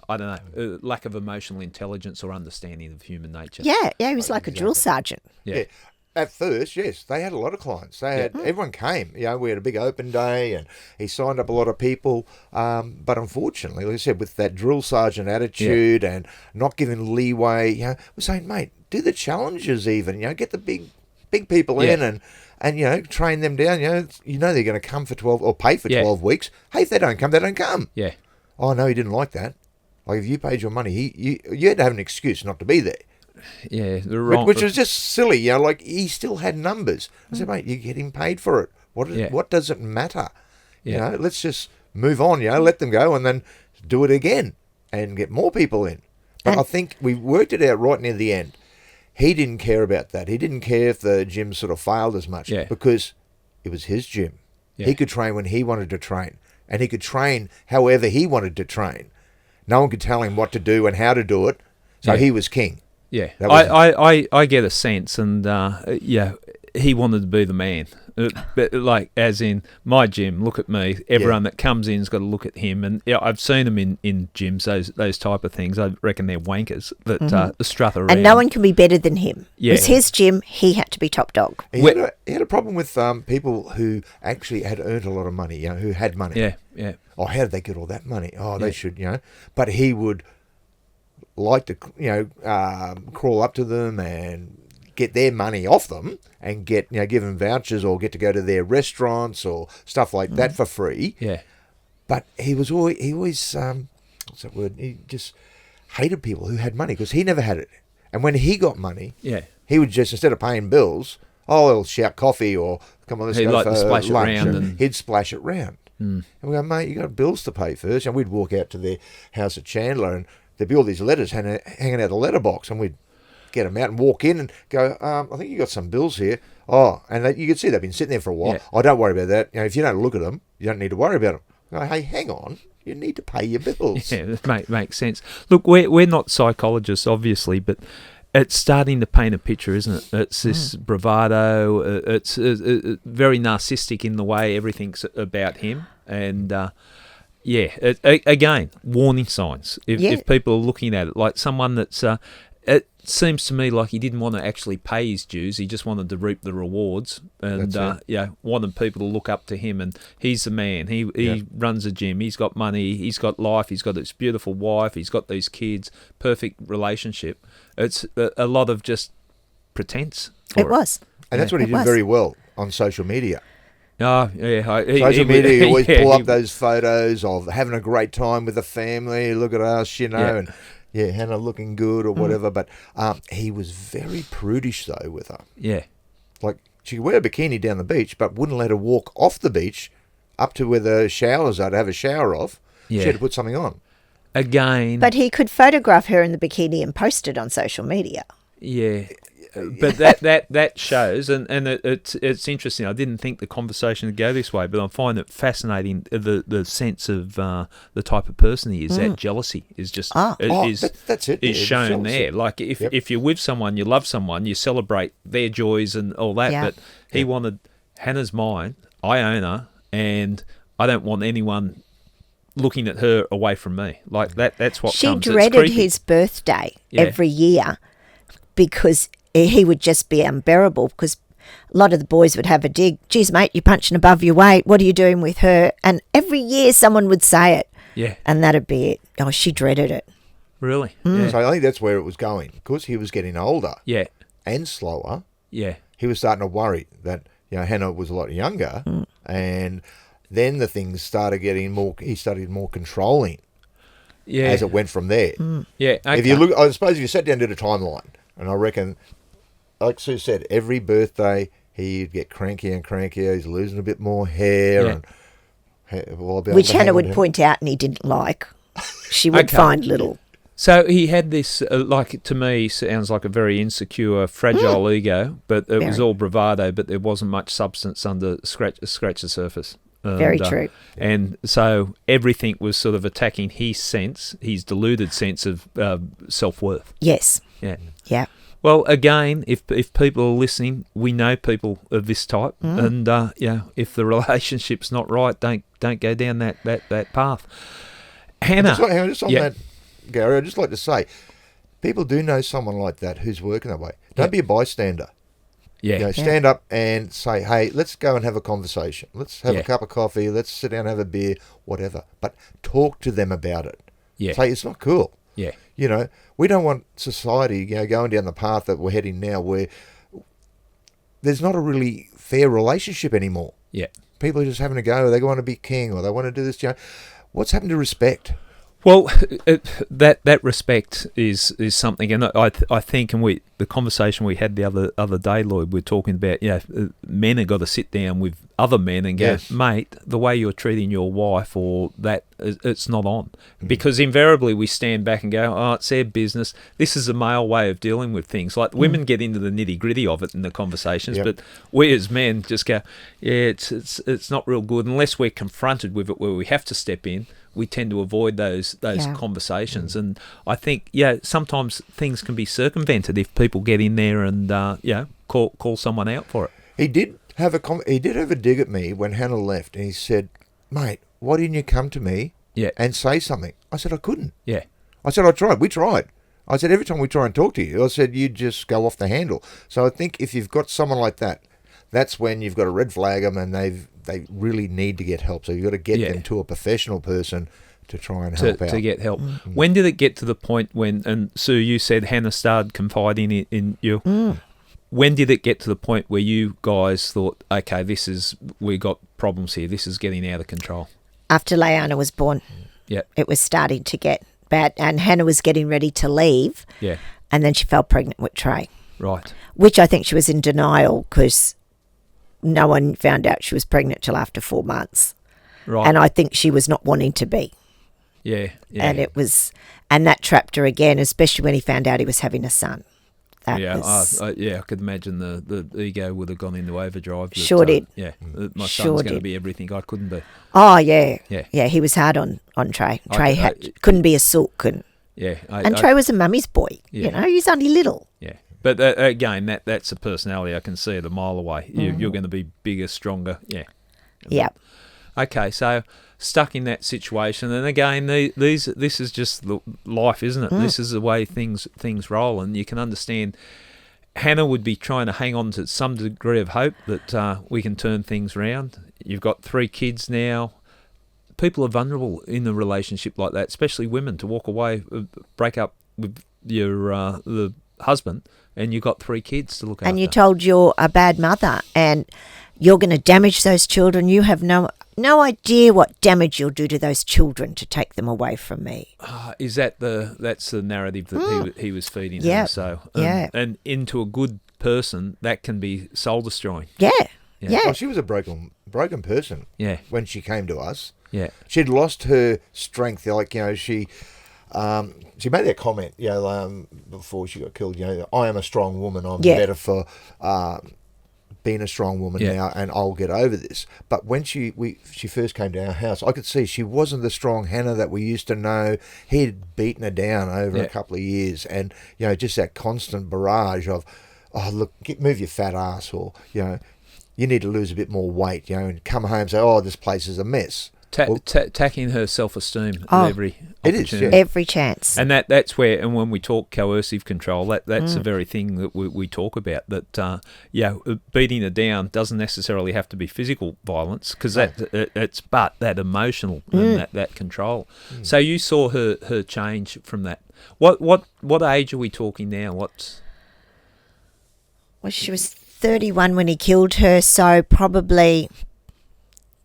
lack of emotional intelligence or understanding of human nature. Yeah, he was like a drill sergeant. Yeah. At first, yes, they had a lot of clients. They had everyone came. We had a big open day, and he signed up a lot of people. But unfortunately, like I said, with that drill sergeant attitude and not giving leeway, we're saying, mate, do the challenges even. Get the big people in and train them down. They're going to come for 12 or pay for 12 weeks. Hey, if they don't come, they don't come. Yeah. Oh no, he didn't like that. Like if you paid your money, you had to have an excuse not to be there. Yeah, which was just silly. He still had numbers. I said, mate, you're getting paid for it. What does it matter? Let's just move on. Let them go and then do it again and get more people in. But I think we worked it out right near the end. He didn't care about that. He didn't care if the gym sort of failed as much because it was his gym. Yeah. He could train when he wanted to train, and he could train however he wanted to train. No one could tell him what to do and how to do it. So he was king. Yeah, I get a sense, and he wanted to be the man. But like, as in my gym, look at me. Everyone that comes in's got to look at him. And I've seen them in gyms, those type of things. I reckon they're wankers that strut around. And no one can be better than him. Yeah. It was his gym. He had to be top dog. He had a problem with people who actually had earned a lot of money, who had money. Yeah, yeah. Oh, how did they get all that money? Oh, they should, But he would like to, crawl up to them and get their money off them and get, give them vouchers or get to go to their restaurants or stuff like that for free. Yeah. But he always, what's that word? He just hated people who had money because he never had it. And when he got money, he would just, instead of paying bills, he'll shout coffee or come on, let's go for splash lunch. It round He'd splash it round. And we go, mate, you got bills to pay first. And we'd walk out to their house at Chandler and there'd be all these letters hanging out the letterbox, and we'd get them out and walk in and go, I think you got some bills here. Oh, and you could see they've been sitting there for a while. Yeah. Oh, don't worry about that. If you don't look at them, you don't need to worry about them. I go, hey, hang on. You need to pay your bills. Yeah, that makes sense. Look, we're not psychologists, obviously, but it's starting to paint a picture, isn't it? It's this bravado. It's very narcissistic in the way everything's about him. And, again, warning signs. If people are looking at it, like someone that's... it seems to me like he didn't want to actually pay his dues. He just wanted to reap the rewards and, wanted people to look up to him. And he's the man. He runs a gym. He's got money. He's got life. He's got this beautiful wife. He's got these kids. Perfect relationship. It's a lot of just pretense. It was. And that's what he did very well on social media. Oh, yeah. Social media, you always pull up those photos of having a great time with the family. Look at us, and Hannah looking good or whatever. But he was very prudish, though, with her. Yeah. Like, she could wear a bikini down the beach, but wouldn't let her walk off the beach up to where the showers are to have a shower off. Yeah. She had to put something on. Again. But he could photograph her in the bikini and post it on social media. Yeah. But that shows, and it's interesting. I didn't think the conversation would go this way, but I find it fascinating the sense of the type of person he is. That jealousy is just that's it. Is shown there. Like if you're with someone, you love someone, you celebrate their joys and all that. But he wanted Hannah's mine. I own her, and I don't want anyone looking at her away from me. Like that's what she comes. dreaded his birthday every year because he would just be unbearable, because a lot of the boys would have a dig. Geez, mate, you're punching above your weight. What are you doing with her? And every year someone would say it. Yeah. And that'd be it. Oh, she dreaded it. Really? So I think that's where it was going. Because he was getting older and slower, he was starting to worry that Hannah was a lot younger, and then the things started getting more. He started more controlling as it went from there. Yeah. Okay. If you look, I suppose if you sat down and did a timeline, and I reckon, like Sue said, every birthday he'd get crankier and crankier. He's losing a bit more hair, which Hannah would point out and he didn't like. She would find little. So he had this, to me, sounds like a very insecure, fragile ego, but it was all bravado, but there wasn't much substance under scratch the surface. Very true. And so everything was sort of attacking his deluded sense of self-worth. Yes. Yeah. Yeah. Well, again, if people are listening, we know people of this type, and if the relationship's not right, don't go down that path. Hannah, just on that, Gary, I'd just like to say, people do know someone like that who's working that way. Don't be a bystander. Yeah. Stand up and say, hey, let's go and have a conversation. Let's have a cup of coffee. Let's sit down and have a beer, whatever. But talk to them about it. Yeah. Say, it's not cool. Yeah. We don't want society, going down the path that we're heading now where there's not a really fair relationship anymore. Yeah. People are just having a go. They want to be king or they want to do this. What's happened to respect? Well, that respect is something, and I think, and the conversation we had the other day, Lloyd, we're talking about, men have got to sit down with other men and go, mate, the way you're treating your wife or that, it's not on. Because invariably we stand back and go, oh, it's their business. This is a male way of dealing with things. Like women get into the nitty gritty of it in the conversations, but we as men just go, it's not real good unless we're confronted with it where we have to step in. We tend to avoid those conversations, and I think sometimes things can be circumvented if people get in there and call someone out for it. He did have a dig at me when Hannah left, and he said, "Mate, why didn't you come to me and say something?" I said, "I couldn't." Yeah. I said, "I tried. We tried." I said, "Every time we try and talk to you," I said, "you just go off the handle." So I think if you've got someone like that, that's when you've got to red flag them, and they really need to get help. So you've got to get them to a professional person to try and help out. To get help. When did it get to the point when, and Sue, you said Hannah started confiding in you. When did it get to the point where you guys thought, okay, we got problems here, this is getting out of control? After Laianah was born, it was starting to get bad, and Hannah was getting ready to leave, and then she fell pregnant with Trey. Right. Which I think she was in denial because no one found out she was pregnant till after 4 months. Right. And I think she was not wanting to be. Yeah. And that trapped her again, especially when he found out he was having a son. I could imagine the ego would have gone into overdrive. Sure did. Yeah, my son's going to be everything I couldn't be. Oh, yeah. Yeah, he was hard on Trey. Trey couldn't be a sook. And Trey was a mummy's boy. You know, he's only little. Yeah. But again, that's a personality. I can see it a mile away. You're going to be bigger, stronger. Yeah. Yeah. Okay, so stuck in that situation, and again, this is just life, isn't it? This is the way things roll, and you can understand. Hannah would be trying to hang on to some degree of hope that we can turn things around. You've got 3 kids now. People are vulnerable in a relationship like that, especially women, to walk away, break up with your the husband, and you've got 3 kids to look after. And you're told you're a bad mother, and you're going to damage those children. You have no idea what damage you'll do to those children to take them away from me. Is that's the narrative that he was feeding her? So and into a good person that can be soul destroying. Yeah. Well, she was a broken person. Yeah. When she came to us. Yeah. She'd lost her strength. Like, you know, she made that comment, you know, before she got killed. You know, I am a strong woman. I'm better for being a strong woman now, and I'll get over this. But when she first came to our house, I could see she wasn't the strong Hannah that we used to know. He'd beaten her down over a couple of years, and you know, just that constant barrage of, "Oh, look, move your fat ass," or you know, "You need to lose a bit more weight," you know, and come home and say, "Oh, this place is a mess." Attacking her self-esteem at every opportunity. It is, every chance. And that's where, and when we talk coercive control, that's the very thing that we talk about. That beating her down doesn't necessarily have to be physical violence, because it's that emotional and that control. So you saw her change from that. What age are we talking now? Well, she was 31 when he killed her, so probably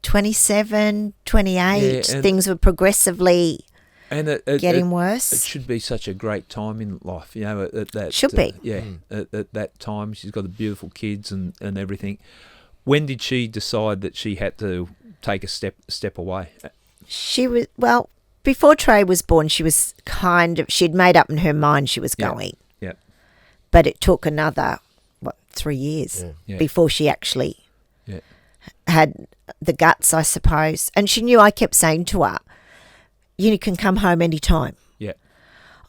27, 28, things were progressively getting worse. It should be such a great time in life, you know. At that should be. At that time, she's got the beautiful kids and everything. When did she decide that she had to take a step away? She was, well, before Trey was born, she was she'd made up in her mind she was going. Yeah. But it took another 3 years before she actually had the guts, I suppose. And she knew. I kept saying to her, "You can come home any time." Yeah.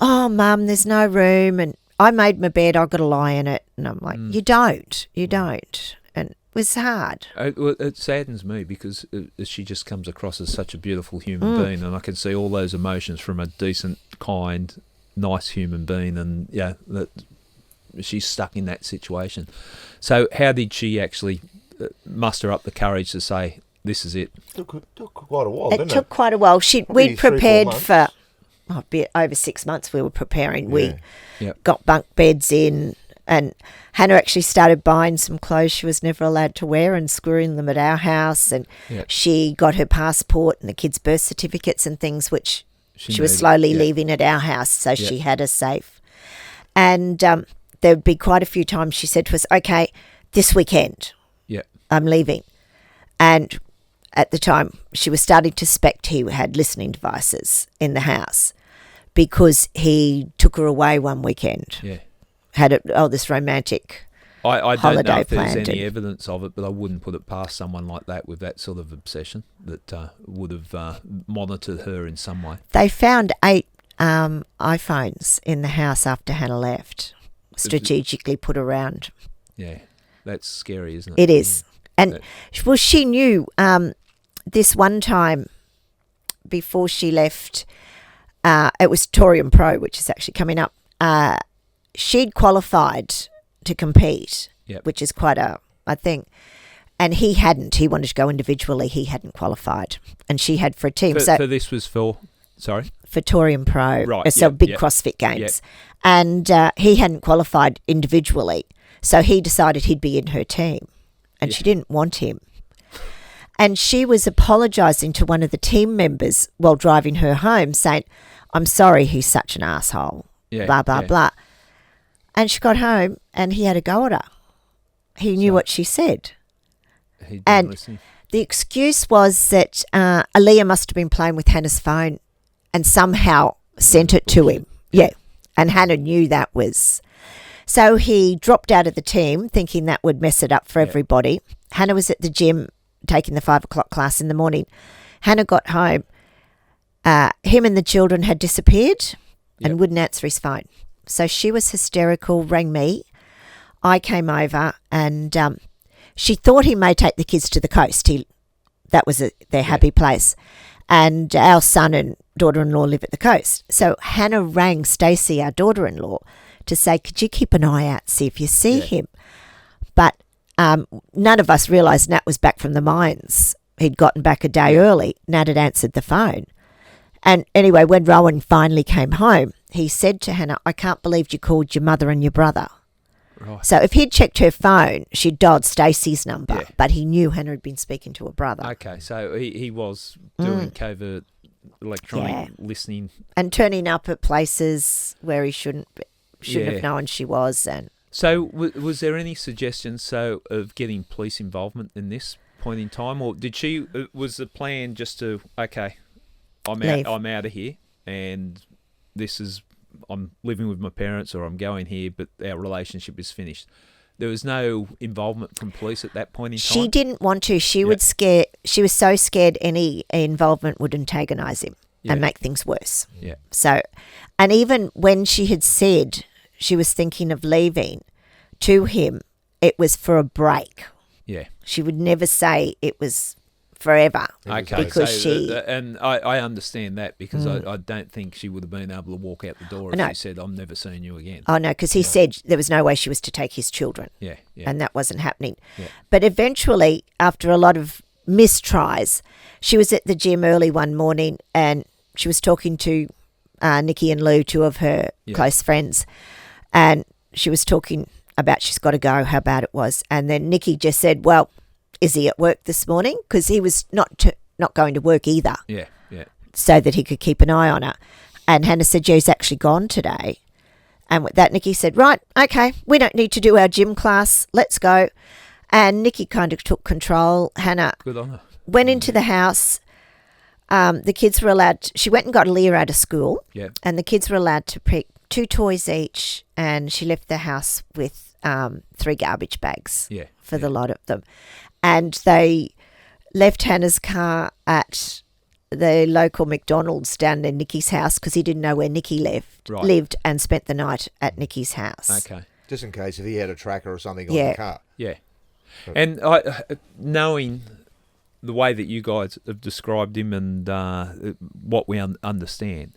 "Oh, Mum, there's no room, and I made my bed, I've got to lie in it." And I'm like, You don't. And it was hard. It saddens me because she just comes across as such a beautiful human being, and I can see all those emotions from a decent, kind, nice human being, and that she's stuck in that situation. So how did she actually muster up the courage to say, "This is it"? Took quite a while, didn't it? It took quite a while. We'd 3-4 prepared months. for a bit over 6 months. We were preparing. We got bunk beds in, and Hannah actually started buying some clothes she was never allowed to wear and screwing them at our house. And she got her passport and the kids' birth certificates and things, which she was slowly leaving at our house, so she had us safe. And there would be quite a few times she said to us, "Okay, this weekend, I'm leaving." And at the time, she was starting to suspect he had listening devices in the house because he took her away one weekend. Yeah. Had this romantic I don't holiday know if there's planned. any evidence of it, but I wouldn't put it past someone like that with that sort of obsession that would have monitored her in some way. They found 8 iPhones in the house after Hannah left, strategically put around. Yeah. That's scary, isn't it? It is. And, well, she knew this one time before she left, it was Torium Pro, which is actually coming up. She'd qualified to compete, which is quite a thing. And he hadn't. He wanted to go individually. He hadn't qualified. And she had for a team. For this was for, sorry? For Torium Pro. Right. So big CrossFit Games. And he hadn't qualified individually. So he decided he'd be in her team. And she didn't want him. And she was apologising to one of the team members while driving her home, saying, I'm sorry, he's such an asshole, blah, blah, blah. And she got home and he had a go at her. He knew what she said. He didn't And listen. the excuse was that Aaliyah must have been playing with Hannah's phone and somehow sent it to him. Yeah. And Hannah knew that was... So he dropped out of the team thinking that would mess it up for everybody. Hannah was at the gym taking the 5 o'clock class in the morning. Hannah got home. Him and the children had disappeared and wouldn't answer his phone. So she was hysterical, rang me. I came over and she thought he may take the kids to the coast. That was their happy place. And our son and daughter-in-law live at the coast. So Hannah rang Stacey, our daughter-in-law, to say, could you keep an eye out, see if you see him? But none of us realised Nat was back from the mines. He'd gotten back a day early. Nat had answered the phone. And anyway, when Rowan finally came home, he said to Hannah, I can't believe you called your mother and your brother. Right. So if he'd checked her phone, she'd dialed Stacey's number, but he knew Hannah had been speaking to her brother. Okay, so he was doing covert electronic listening. And turning up at places where he shouldn't have known she was. And so was there any suggestions of getting police involvement in this point in time, or was the plan just to I'm out of here and I'm living with my parents or I'm going here, but our relationship is finished? There was no involvement from police at that point in time? She didn't want to. She was so scared any involvement would antagonise him and make things worse. Yeah. So, and even when she had said she was thinking of leaving to him, it was for a break. Yeah. She would never say it was forever. Okay, because and I understand that because I don't think she would have been able to walk out the door if she said, I'm never seeing you again. Oh, no, because he said there was no way she was to take his children. Yeah. And that wasn't happening. Yeah. But eventually, after a lot of mistries, she was at the gym early one morning and she was talking to Nikki and Lou, two of her close friends, and she was talking about she's got to go, how bad it was. And then Nikki just said, well, is he at work this morning? Because he was not going to work either. Yeah. So that he could keep an eye on her. And Hannah said, yeah, he's actually gone today. And with that, Nikki said, right, okay, we don't need to do our gym class. Let's go. And Nikki kind of took control. Hannah Good on her. went into the house. The kids were allowed she went and got Aaliyah out of school. Yeah. And the kids were allowed to pick 2 toys each. And she left the house with 3 garbage bags for the lot of them. And they left Hannah's car at the local McDonald's down in Nikki's house because he didn't know where Nikki lived and spent the night at Nikki's house. Okay. Just in case if he had a tracker or something on the car. Yeah. And knowing the way that you guys have described him and what we understand,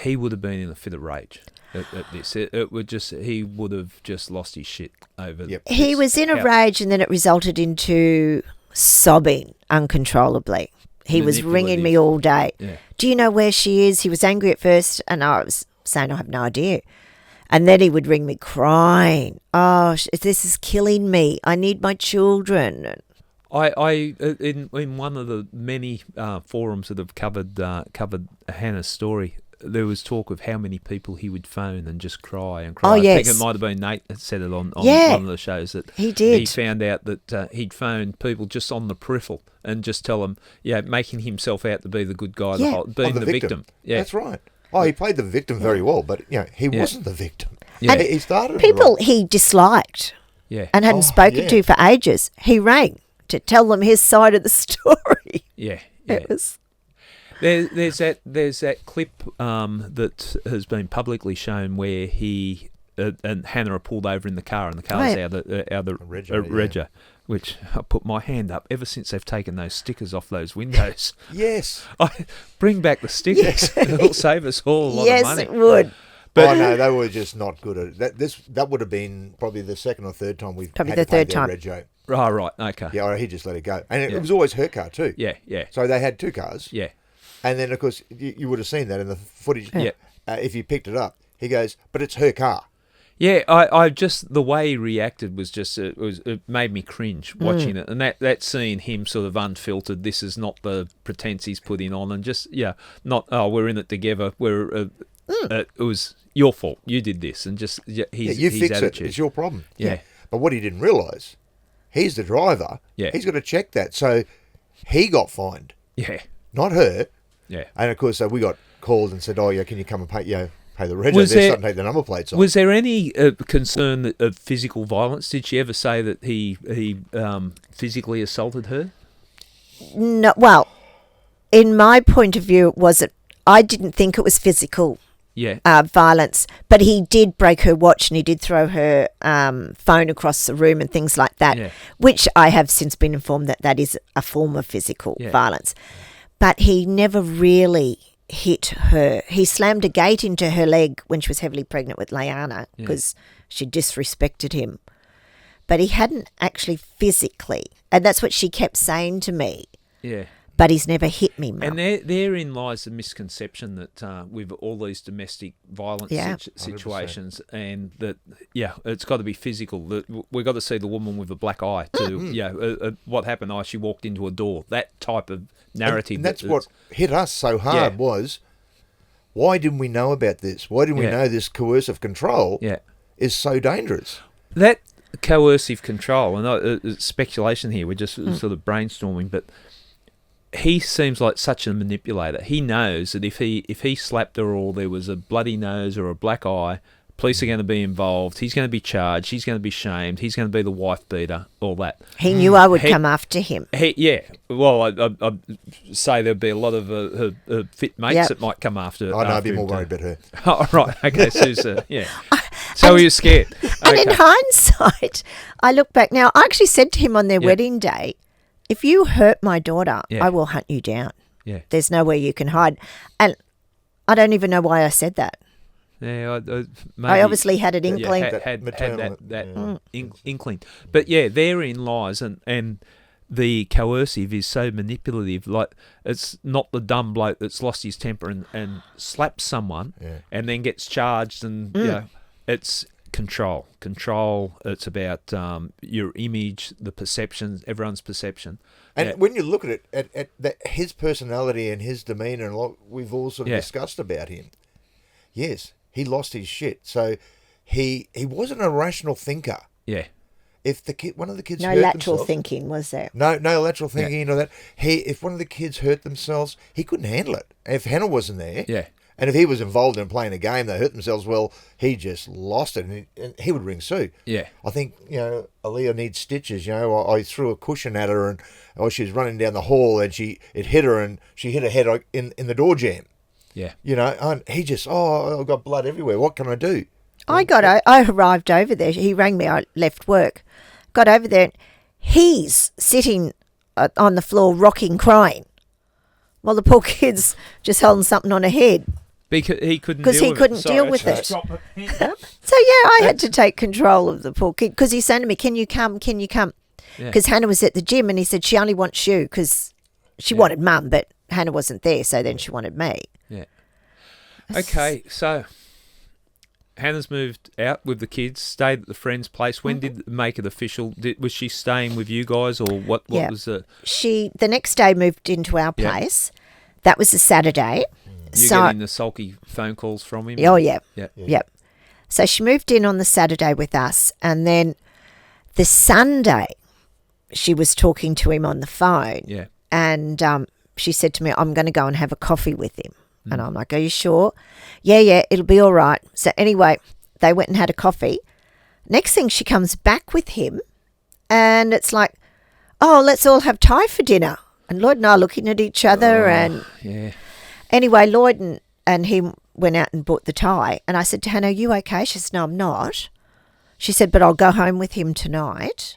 he would have been in a fit of rage at this. He would have just lost his shit over. Yep. He was in a rage, and then it resulted into sobbing uncontrollably. He was ringing me all day. Yeah. Do you know where she is? He was angry at first, and I was saying I have no idea. And then he would ring me crying. Oh, this is killing me. I need my children. I in one of the many forums that have covered Hannah's story, there was talk of how many people he would phone and just cry and cry. Oh, yes. I think it might have been Nate that said it on one of the shows that he did. He found out that he'd phoned people just on the peripheral and just tell them, making himself out to be the good guy, being the victim. Yeah, that's right. Oh, he played the victim very well, but he wasn't the victim. Yeah. And he started people he disliked and hadn't spoken to for ages. He rang to tell them his side of the story. Yeah. It was. There's that clip that has been publicly shown where he and Hannah are pulled over in the car, and the car's out of the Regger, which I put my hand up ever since they've taken those stickers off those windows. Yes. Bring back the stickers. It'll save us all a lot of money. Yes, it would. But no, they were just not good at it. That would have been probably the second or third time we've Probably had the to pay third their time. rego. Right, okay. Yeah, he just let it go. And it was always her car too. Yeah. So they had two cars. Yeah. And then, of course, you would have seen that in the footage. Yeah. If you picked it up, he goes, but it's her car. Yeah, I just, the way he reacted was just, it made me cringe watching it. And that seeing him sort of unfiltered, this is not the pretense he's putting on, and just, not, we're in it together, it was your fault, you did this, and just his fix attitude. it, it's your problem. Yeah. But what he didn't realise, he's the driver. Yeah. He's got to check that. So he got fined, Yeah. not her. Yeah. And, of course, we got called and said, can you come and pay the reg? Was They're there- starting to take the number plates off. Was there any concern of physical violence? Did she ever say that he physically assaulted her? No, well, in my point of view, I didn't think it was physical Yeah. violence, but he did break her watch and he did throw her phone across the room and things like that, Yeah. which I have since been informed that is a form of physical violence. But he never really hit her. He slammed a gate into her leg when she was heavily pregnant with Laianah because she disrespected him. But he hadn't actually physically, and that's what she kept saying to me. Yeah. But he's never hit me, Mum. And therein lies the misconception that with all these domestic violence situations, and that it's got to be physical. That we've got to see the woman with a black eye to what happened. She walked into a door. That type of narrative. And that's what hit us so hard was, why didn't we know about this? Why didn't we know this coercive control is so dangerous? That coercive control, and speculation here, we're just sort of brainstorming, but he seems like such a manipulator. He knows that if he slapped her or there was a bloody nose or a black eye, police are going to be involved. He's going to be charged. He's going to be shamed. He's going to be the wife beater, all that. He knew I would come after him. Well, I'd say there'd be a lot of her fit mates that might come after. I know, I'd be more worried about her. Oh, right. Okay, Susan. So he was scared. And in hindsight, I look back now, I actually said to him on their wedding day, if you hurt my daughter, I will hunt you down. Yeah. There's nowhere you can hide. And I don't even know why I said that. Yeah, I obviously had an inkling. Had that inkling. But therein lies, and the coercive is so manipulative. Like, it's not the dumb bloke that's lost his temper and slaps someone and then gets charged, and it's control. It's about your image, the perceptions, everyone's perception. And when you look at it, at his personality and his demeanour, and what we've all sort of discussed about him, yes, he lost his shit. So he wasn't a rational thinker. Yeah. If one of the kids no hurt lateral themselves, thinking, was there? No lateral thinking or that. If one of the kids hurt themselves, he couldn't handle it. If Hannah wasn't there, and if he was involved in playing a game, they hurt themselves, well, he just lost it, and he would ring Sue. Yeah. I think, Aaliyah needs stitches. I threw a cushion at her, and she was running down the hall, and it hit her, and she hit her head in the door jamb. Yeah. And he just, I've got blood everywhere. What can I do? I arrived over there. He rang me. I left work. Got over there. And he's sitting on the floor rocking, crying, while the poor kid's just holding something on her head. Because he couldn't deal with it. So, I had to take control of the poor kid, because he's saying to me, can you come? Because Hannah was at the gym, and he said she only wants you, because she wanted Mum, but Hannah wasn't there, so then she wanted me. Yeah. Okay, so Hannah's moved out with the kids, stayed at the friend's place. When did make it official? Was she staying with you guys, or what was the... She, the next day, moved into our place. That was a Saturday. You're getting the sulky phone calls from him? Oh, yeah. Yeah. So she moved in on the Saturday with us, and then the Sunday she was talking to him on the phone. Yeah. And she said to me, I'm going to go and have a coffee with him. And I'm like, are you sure? Yeah, it'll be all right. So anyway, they went and had a coffee. Next thing, she comes back with him, and it's like, let's all have Thai for dinner. And Lloyd and I are looking at each other, and... Yeah. Anyway, Lloyd and him went out and bought the tie. And I said to Hannah, are you okay? She said, no, I'm not. She said, but I'll go home with him tonight.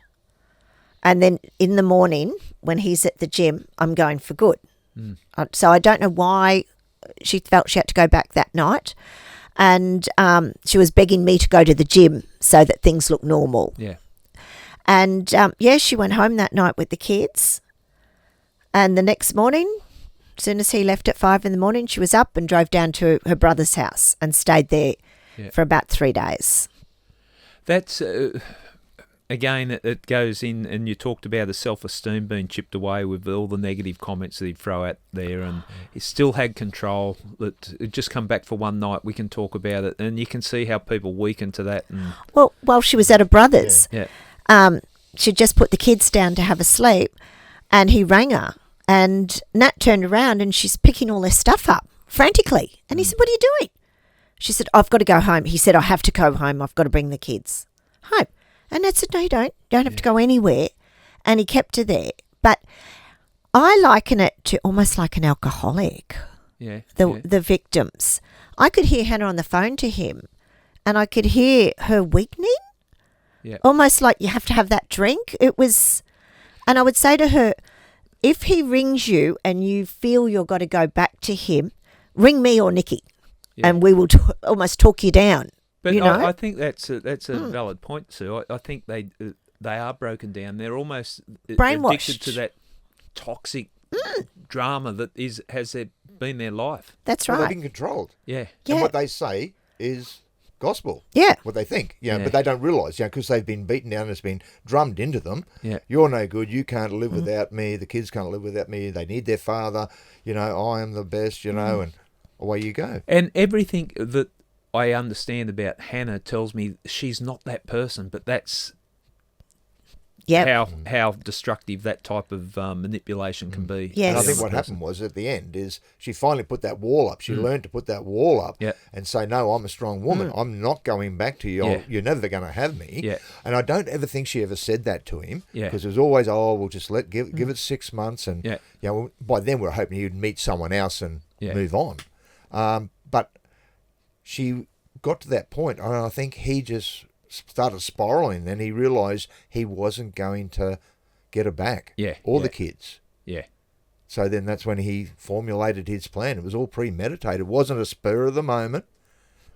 And then in the morning, when he's at the gym, I'm going for good. So I don't know why she felt she had to go back that night. And she was begging me to go to the gym so that things look normal. Yeah. And, she went home that night with the kids. And the next morning, as soon as he left at 5 a.m, she was up and drove down to her brother's house and stayed there for about 3 days. That's, again, it goes in, and you talked about the self-esteem being chipped away with all the negative comments that he'd throw out there, and he still had control. That it just come back for one night, we can talk about it, and you can see how people weaken to that. And well, while she was at her brother's, yeah. She'd just put the kids down to have a sleep, and he rang her. And Nat turned around and she's picking all their stuff up frantically. And he said, what are you doing? She said, I've got to go home. He said, I have to go home. I've got to bring the kids home. And Nat said, no, you don't. You don't have to go anywhere. And he kept her there. But I liken it to almost like an alcoholic, the victims. I could hear Hannah on the phone to him, and I could hear her weakening, almost like you have to have that drink. It was, and I would say to her, if he rings you and you feel you've got to go back to him, ring me or Nikki, and we will almost talk you down. But you know? I think that's a valid point, Sue. I think they are broken down. They're almost brainwashed, addicted to that toxic drama that has been their life. That's well, right. they've been controlled. Yeah. And what they say is gospel. Yeah. What they think. But they don't realise, because they've been beaten down, it's been drummed into them. Yeah. You're no good. You can't live without me. The kids can't live without me. They need their father. I am the best, and away you go. And everything that I understand about Hannah tells me she's not that person, but that's how destructive that type of manipulation can be. Yes. And I think what happened was at the end is she finally put that wall up. She learned to put that wall up and say, no, I'm a strong woman. I'm not going back to you. You're never going to have me. Yeah. And I don't ever think she ever said that to him because Yeah. it was always, we'll just give it 6 months. And by then we're hoping he'd meet someone else and move on. But she got to that point, and I think he just started spiraling. Then he realised he wasn't going to get her back, or the kids. Yeah. So then that's when he formulated his plan. It was all premeditated. It wasn't a spur of the moment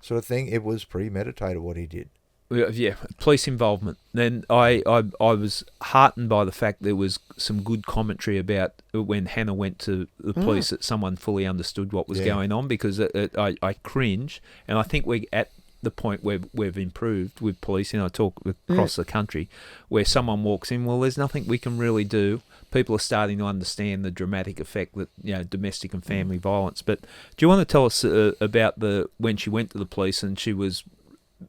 sort of thing. It was premeditated what he did. Yeah, police involvement. Then I was heartened by the fact there was some good commentary about when Hannah went to the police that someone fully understood what was going on, because I cringe, and I think we're at the point where we've improved with policing. I talk across the country where someone walks in, well, there's nothing we can really do. People are starting to understand the dramatic effect that domestic and family violence. But do you want to tell us about when she went to the police and she was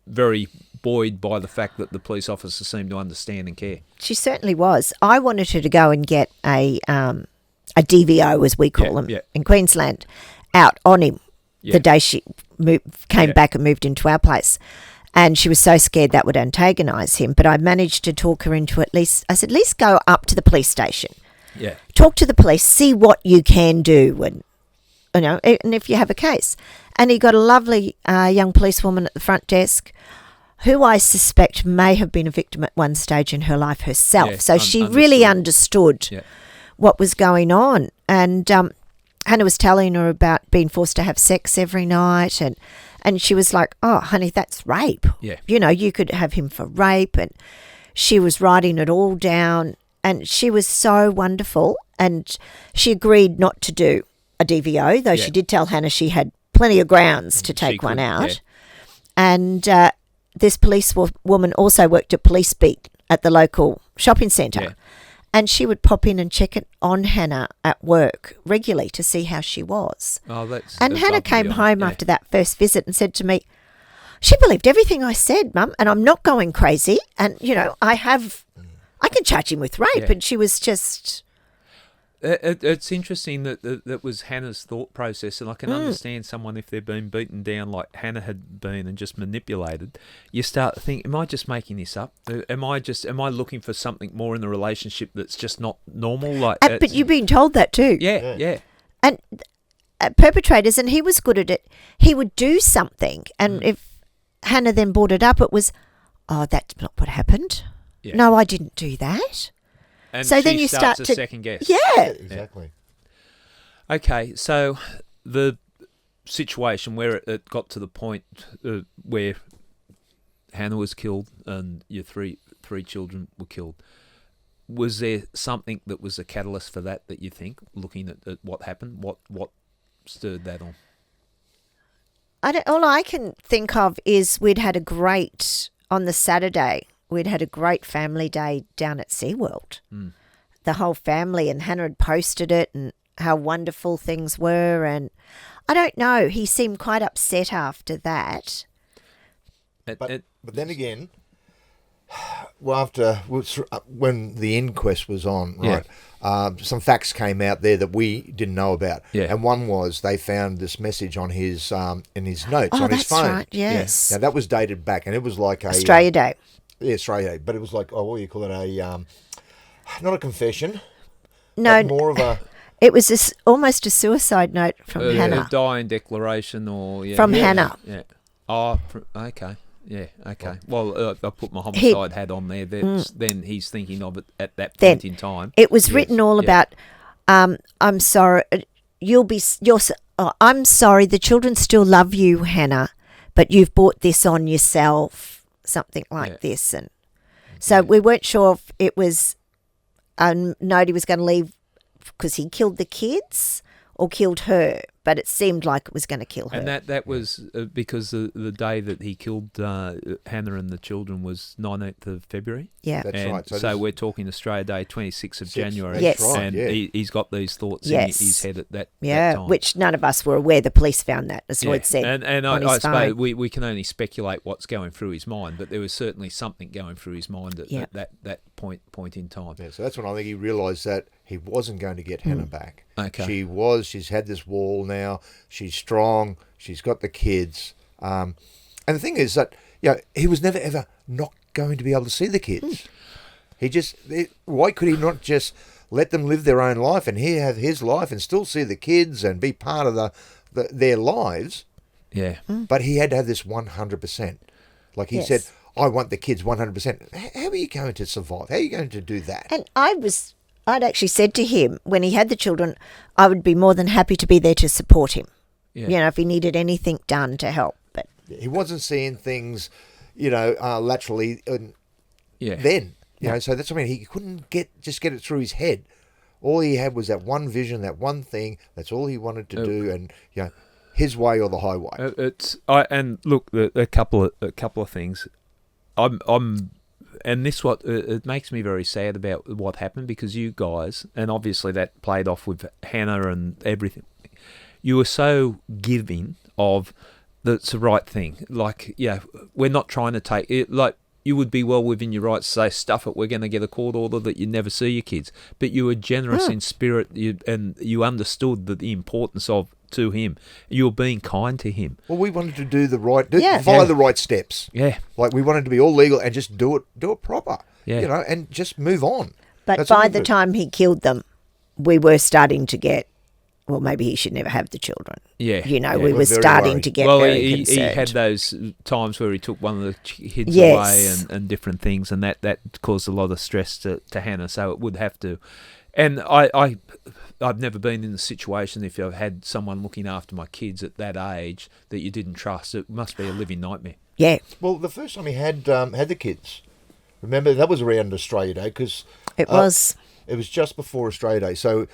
very buoyed by the fact that the police officer seemed to understand and care? She certainly was. I wanted her to go and get a DVO, as we call them in Queensland, out on him the day she came back and moved into our place. And she was so scared that would antagonise him. But I managed to talk her into at least go up to the police station. Yeah. Talk to the police, see what you can do, and if you have a case. And he got a lovely young policewoman at the front desk who I suspect may have been a victim at one stage in her life herself. So she really understood what was going on. And Hannah was telling her about being forced to have sex every night, and she was like, oh, honey, that's rape. Yeah. You could have him for rape. And she was writing it all down, and she was so wonderful. And she agreed not to do a DVO, though she did tell Hannah she had plenty of grounds to take one out. And this police woman also worked at police beat at the local shopping centre. Yeah. And she would pop in and check it on Hannah at work regularly to see how she was. Oh, that's Hannah came home after that first visit and said to me, she believed everything I said, Mum, and I'm not going crazy. And, I can charge him with rape. Yeah. And she was just... It's interesting that was Hannah's thought process, and I can understand someone if they're being beaten down like Hannah had been and just manipulated. You start to think, am I just making this up? Am I looking for something more in the relationship that's just not normal? But you've been told that too. Yeah. And perpetrators, and he was good at it. He would do something, and if Hannah then brought it up, it was, oh, that's not what happened. Yeah. No, I didn't do that. And So she then you starts start to to second guess. Yeah. Exactly. Okay, so the situation where it got to the point where Hannah was killed and your three children were killed, was there something that was a catalyst for that you think, looking at what happened? What stirred that on? All I can think of is on the Saturday, we'd had a great family day down at SeaWorld. The whole family, and Hannah had posted it and how wonderful things were. And I don't know, he seemed quite upset after that. But then again, when the inquest was on, right, some facts came out there that we didn't know about. Yeah. And one was they found this message on his in his notes on his phone. Oh, that's right, yes. Now, that was dated back, and it was like a... Australia Day. Yeah, Australia Day. But it was like, what do you call it? Not a confession. No, but more of a... It was almost a suicide note from Hannah. A dying declaration or... Yeah. From Hannah. Yeah. Oh, okay. Yeah, okay. Well, I put my homicide hat on there. Then he's thinking of it at that point in time. It was written all about, I'm sorry, I'm sorry, the children still love you, Hannah, but you've brought this on yourself, something like this. And so we weren't sure if it was a note he was going to leave because he killed the kids or killed her, but it seemed like it was going to kill her. And that was because the day that he killed Hannah and the children was 19th of February. Yeah. That's and right. So we're talking Australia Day, 26th of January. Yes. That's right, and yeah. he's got these thoughts in his head at that time. Which none of us were aware. The police found that, as Lloyd said. And on I his suppose phone. we can only speculate what's going through his mind, but there was certainly something going through his mind at that point in time. Yeah, so that's when I think he realised that he wasn't going to get Hannah back. Okay. She's had this wall now, she's strong, she's got the kids. And the thing is that, he was never ever not going to be able to see the kids. Why could he not just let them live their own life and he have his life and still see the kids and be part of their lives? Yeah. But he had to have this 100%. Like he said, I want the kids 100%. How are you going to survive? How are you going to do that? And I'd actually said to him, when he had the children, I would be more than happy to be there to support him. Yeah. If he needed anything done to help. But he wasn't seeing things, laterally then. So that's what I mean. He couldn't get it through his head. All he had was that one vision, that one thing. That's all he wanted to do, and his way or the highway. And look, a couple of things. And this it makes me very sad about what happened, because you guys, and obviously that played off with Hannah and everything. You were so giving of that's the right thing. Like, we're not trying to take it. Like, you would be well within your rights to say, stuff it, we're going to get a court order that you never see your kids. But you were generous in spirit, and you understood the importance of to him. You were being kind to him. Well, we wanted to do follow the right steps. Yeah. Like, we wanted to be all legal and just do it proper. Yeah. And just move on. But That's by all the we time he killed them, we were starting to get, well, maybe he should never have the children. Yeah. We were very starting worried. to get well, very he concerned. had those times where he took one of the kids Yes. away and different things, and that caused a lot of stress to Hannah. So it would have to. And I've never been in a situation, if I've had someone looking after my kids at that age that you didn't trust, it must be a living nightmare. Yeah. Well, the first time he had the kids, remember, that was around Australia Day, because It was. It was just before Australia Day. So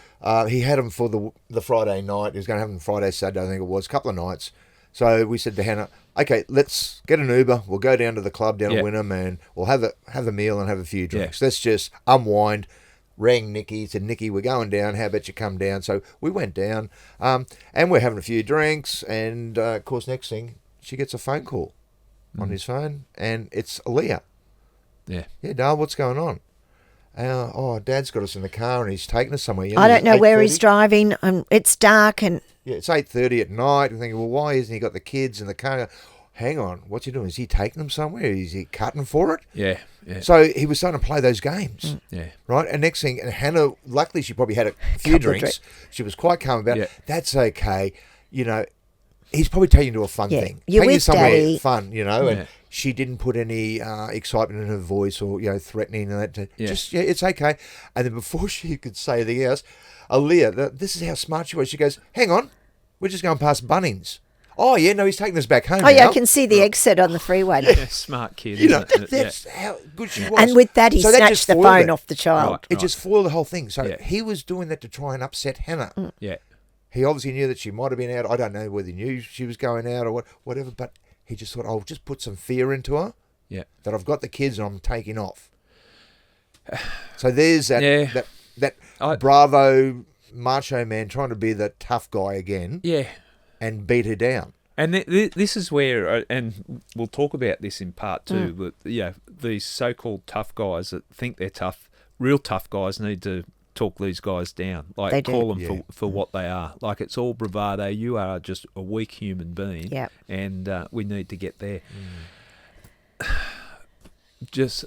he had them for the Friday night. He was going to have them Friday, Saturday, I think it was, a couple of nights. So we said to Hannah, okay, let's get an Uber. We'll go down to the club down at Wynnum, and we'll have a meal and have a few drinks. Let's just unwind. Rang Nikki, said, Nikki, we're going down. How about you come down? So we went down, and we're having a few drinks. And, of course, next thing, she gets a phone call on his phone, and it's Aaliyah. Yeah. Yeah, Dale, what's going on? Dad's got us in the car and he's taking us somewhere. I don't know where he's driving. It's dark and... Yeah, it's 8:30 at night. I'm thinking, well, why isn't he got the kids in the car? hang on, what's he doing? Is he taking them somewhere? Is he cutting for it? Yeah, yeah. So he was starting to play those games. Yeah. Right? And next thing, and Hannah, luckily she probably had a few drinks. She was quite calm about it. That's okay. You know, he's probably taking you to a fun thing. You're taking you with somewhere Daddy. fun, you know, and she didn't put any excitement in her voice or, you know, threatening and that. Just, it's okay. And then before she could say anything else, Aaliyah, this is how smart she was. She goes, hang on, we're just going past Bunnings. Oh, yeah, no, he's taking us back home. Oh, yeah, now. I can see the exit on the freeway. Yeah, smart kid. You know, isn't it? that's how good she was. And with that, he So that snatched just the foiled phone it. off the child. Right. It just foiled the whole thing. So he was doing that to try and upset Hannah. Yeah. He obviously knew that she might have been out. I don't know whether he knew she was going out or whatever, but he just thought, I'll just put some fear into her. Yeah. That I've got the kids and I'm taking off. So there's that bravo macho man trying to be the tough guy again. Yeah. And beat her down. And this is where, and we'll talk about this in part 2, but these so-called tough guys that think they're tough, real tough guys need to talk these guys down. Like, They do. call them for what they are. Like, it's all bravado. You are just a weak human being. Yep. And we need to get there. Just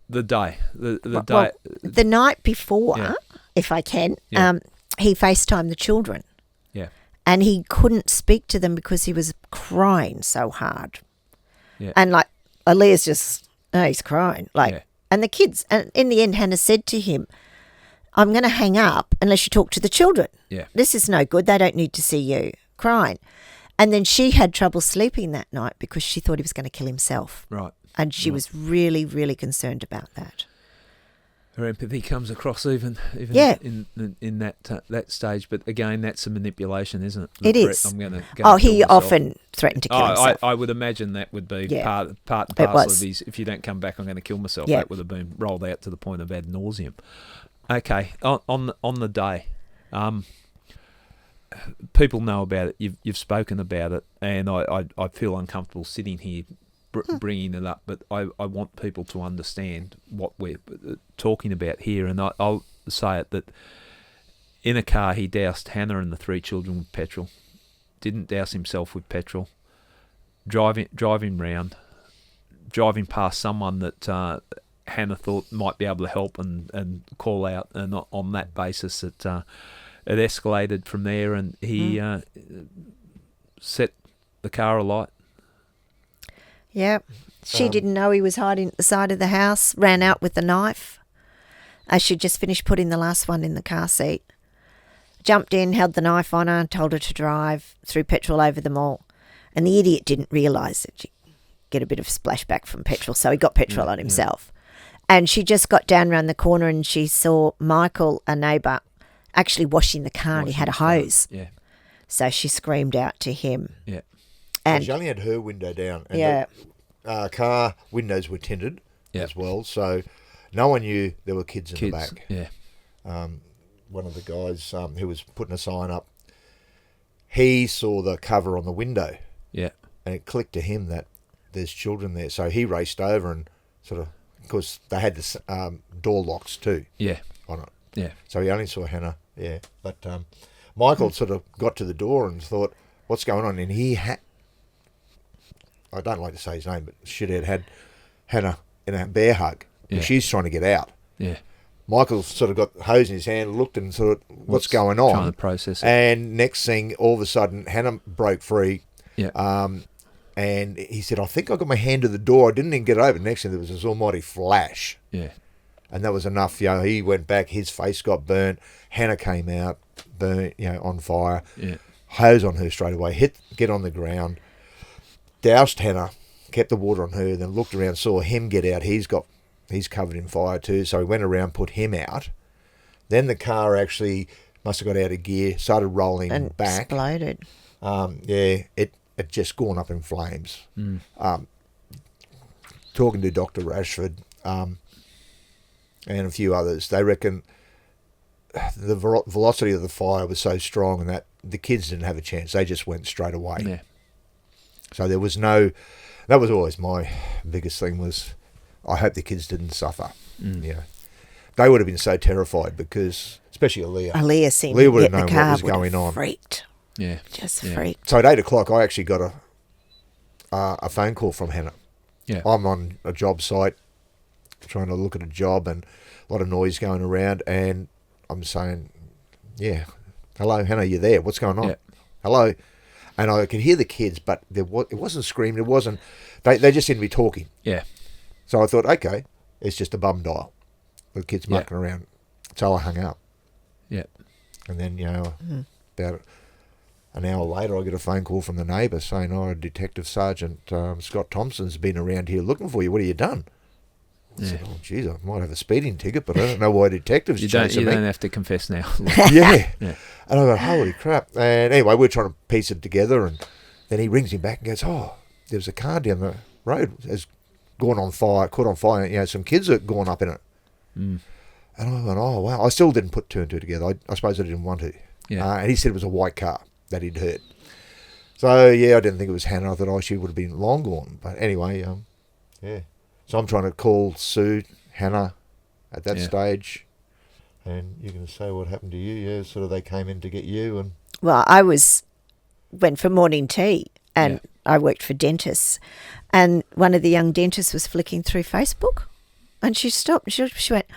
the day. The day. Well, the night before, if I can, he FaceTimed the children. Yeah. And he couldn't speak to them because he was crying so hard. Yeah. And like Aaliyah's just, he's crying. Like, and the kids, and in the end, Hannah said to him, I'm going to hang up unless you talk to the children. Yeah. This is no good. They don't need to see you crying. And then she had trouble sleeping that night because she thought he was going to kill himself. Right. And she was really, really concerned about that. Her empathy comes across even in that stage, but again, that's a manipulation, isn't it? It is. I'm going to. He often threatened to kill himself. I would imagine that would be part and parcel of his. If you don't come back, I'm going to kill myself. Yeah. That would have been rolled out to the point of ad nauseum. Okay, on the day, people know about it. You've spoken about it, and I feel uncomfortable sitting here bringing it up, but I want people to understand what we're talking about here, and I'll say it that in a car he doused Hannah and the 3 children with petrol, didn't douse himself with petrol, driving round, driving past someone that Hannah thought might be able to help and call out, and on that basis it escalated from there, and he set the car alight. Yeah. She didn't know he was hiding at the side of the house, ran out with the knife. She'd just finished putting the last one in the car seat. Jumped in, held the knife on her, told her to drive, threw petrol over them all. And the idiot didn't realise that she'd get a bit of splashback from petrol, so he got petrol on himself. And she just got down round the corner and she saw Michael, a neighbour, actually washing the car, and he had a hose. Yeah. So she screamed out to him. Yeah. And she only had her window down. And the car windows were tinted as well, so no one knew there were kids in the back. Yeah. One of the guys who was putting a sign up, he saw the cover on the window. Yeah. And it clicked to him that there's children there. So he raced over and sort of, because they had the door locks too. Yeah. On it. Yeah. So he only saw Hannah. Yeah. But Michael sort of got to the door and thought, what's going on? And he had, I don't like to say his name, but shithead had Hannah in a bear hug. And she's trying to get out. Yeah. Michael sort of got the hose in his hand, looked and thought, what's going on? Trying to process it. And next thing, all of a sudden, Hannah broke free. Yeah. And he said, I think I got my hand to the door. I didn't even get it open. Next thing, there was this almighty flash. Yeah. And that was enough. You know, he went back. His face got burnt. Hannah came out, burnt, on fire. Yeah. Hose on her straight away. Get on the ground. Doused Hannah. Kept the water on her. Then looked around, saw him get out. He's covered in fire too. So he went around, put him out. Then the car actually must have got out of gear, started rolling and back. Exploded. It just gone up in flames. Talking to Dr. Rashford and a few others, they reckon the velocity of the fire was so strong and that the kids didn't have a chance. They just went straight away. Yeah. So there was no... That was always my biggest thing was I hope the kids didn't suffer. They would have been so terrified because, especially Aaliyah. Aaliyah seemed Aaliyah to would get have the known what car, was going on. Freaked. Yeah. Just freaked. So at 8 o'clock, I actually got a phone call from Hannah. Yeah. I'm on a job site trying to look at a job and a lot of noise going around, and I'm saying, yeah, hello, Hannah, you there? What's going on? Yeah. Hello. And I could hear the kids, but it wasn't screaming. It wasn't. They just seemed to be talking. Yeah. So I thought, okay, it's just a bum dial. The kids mucking around. So I hung up. Yeah. And then, about an hour later, I get a phone call from the neighbour saying, Detective Sergeant Scott Thompson's been around here looking for you. What have you done? I said, geez, I might have a speeding ticket, but I don't know why detectives chasing me. You don't have to confess now. Yeah. And I go, holy crap. And anyway, we're trying to piece it together, and then he rings me back and goes, there was a car down the road has gone on fire, caught on fire. Some kids are gone up in it. Mm. And I went, oh, wow. I still didn't put two and two together. I suppose I didn't want to. Yeah. And he said it was a white car that he'd hurt. So, I didn't think it was Hannah. I thought, she would have been long gone. But anyway, So I'm trying to call Sue, Hannah, at that stage. And you're going to say what happened to you. Yeah, sort of they came in to get you. And Well, I went for morning tea, and I worked for dentists. And one of the young dentists was flicking through Facebook, and she stopped. She went,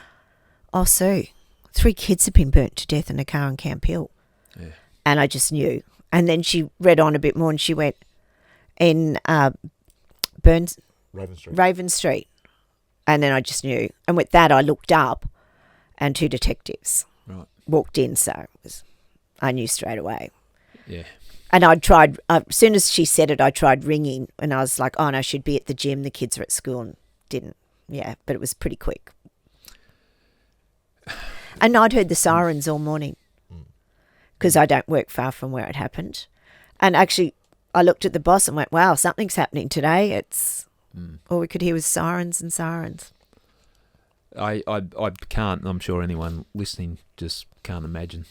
"Oh, Sue, 3 kids have been burnt to death in a car in Camp Hill." Yeah. And I just knew. And then she read on a bit more, and she went, in Raven Street. And then I just knew. And with that, I looked up, and 2 detectives walked in. So I knew straight away. Yeah. And I tried, as soon as she said it, I tried ringing. And I was like, no, I should be at the gym. The kids are at school. And didn't. Yeah, but it was pretty quick. And I'd heard the sirens all morning because I don't work far from where it happened. And actually, I looked at the boss and went, wow, something's happening today. All we could hear was sirens and sirens. I can't, and I'm sure anyone listening just can't imagine,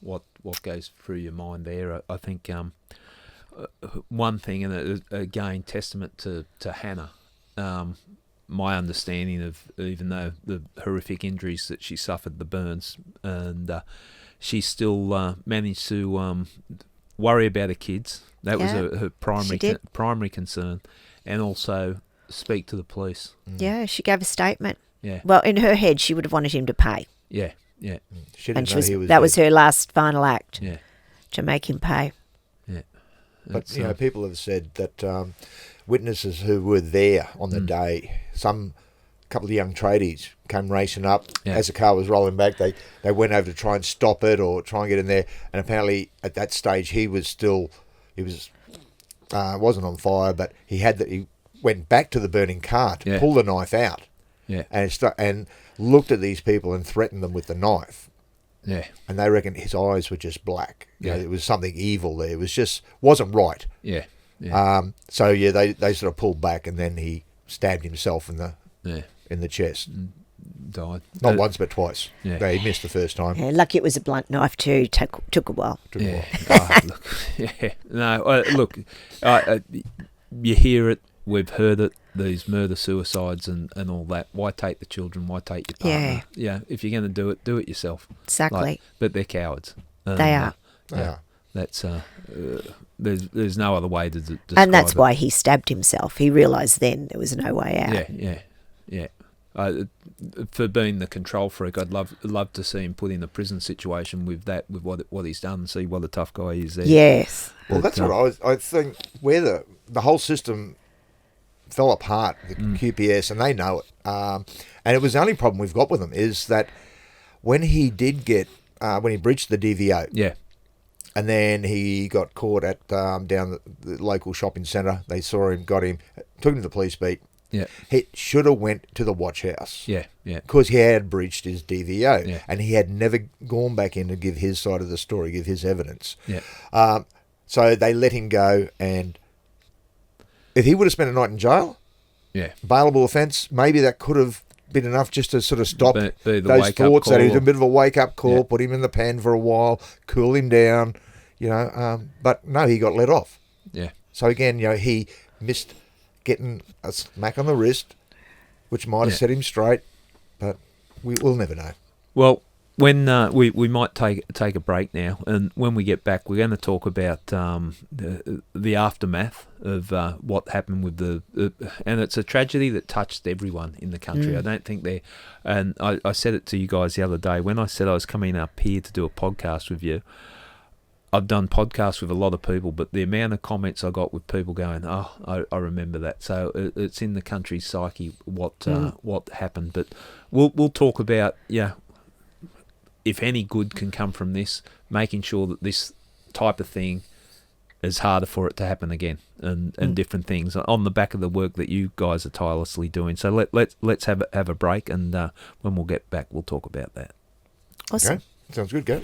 what goes through your mind there. I think one thing, and again, testament to Hannah, my understanding of, even though the horrific injuries that she suffered, the burns, and she still managed to worry about her kids. That was her primary concern, and also speak to the police. Yeah, she gave a statement. Yeah. Well, in her head, she would have wanted him to pay. Yeah, yeah. She didn't And know he was that dead. was her last final act. Yeah. To make him pay. Yeah. But, people have said that witnesses who were there on the day, couple of young tradies came racing up. As the car was rolling back, they went over to try and stop it or try and get in there. And apparently at that stage he wasn't on fire, but he went back to the burning car to pull the knife out. Yeah. And looked at these people and threatened them with the knife. Yeah. And they reckon his eyes were just black. It was something evil there. It was wasn't right. Yeah. Yeah. They sort of pulled back, and then he stabbed himself in the chest. Died. Not once, but twice. Yeah. He missed the first time. Yeah, lucky it was a blunt knife too. Took a while. You hear it. We've heard it. These murder suicides and all that. Why take the children? Why take your partner? Yeah. If you're going to do it yourself. Exactly. But they're cowards. They are. That's there's no other way to describe it. And that's why he stabbed himself. He realised then there was no way out. Yeah. For being the control freak, I'd love to see him put in a prison situation with what he's done, and see what a tough guy he is there. Yes. Well, that's what I think. Where the whole system fell apart, the QPS, and they know it. And it was the only problem we've got with them is that when he did when he breached the DVO, and then he got caught at down the local shopping centre. They saw him, got him, took him to the police beat. Yeah, he should have went to the watch house. Yeah. Because he had breached his DVO, and he had never gone back in to give his side of the story, give his evidence. Yeah. So they let him go, and if he would have spent a night in jail, bailable offence, maybe that could have been enough just to sort of stop those thoughts. That he was a bit of a wake-up call, put him in the pen for a while, cool him down, but no, he got let off. Yeah. So again, he missed getting a smack on the wrist, which might have set him straight, but we'll never know. Well, when we might take a break now, and when we get back, we're going to talk about the aftermath of what happened with and it's a tragedy that touched everyone in the country. I don't think and I said it to you guys the other day when I said I was coming up here to do a podcast with you. I've done podcasts with a lot of people, but the amount of comments I got with people going, "Oh, I remember that." So it's in the country's psyche what happened. But we'll talk about if any good can come from this, making sure that this type of thing is harder for it to happen again, and different things on the back of the work that you guys are tirelessly doing. So let's have a break, and when we'll get back, we'll talk about that. Awesome. Okay, sounds good, Gary.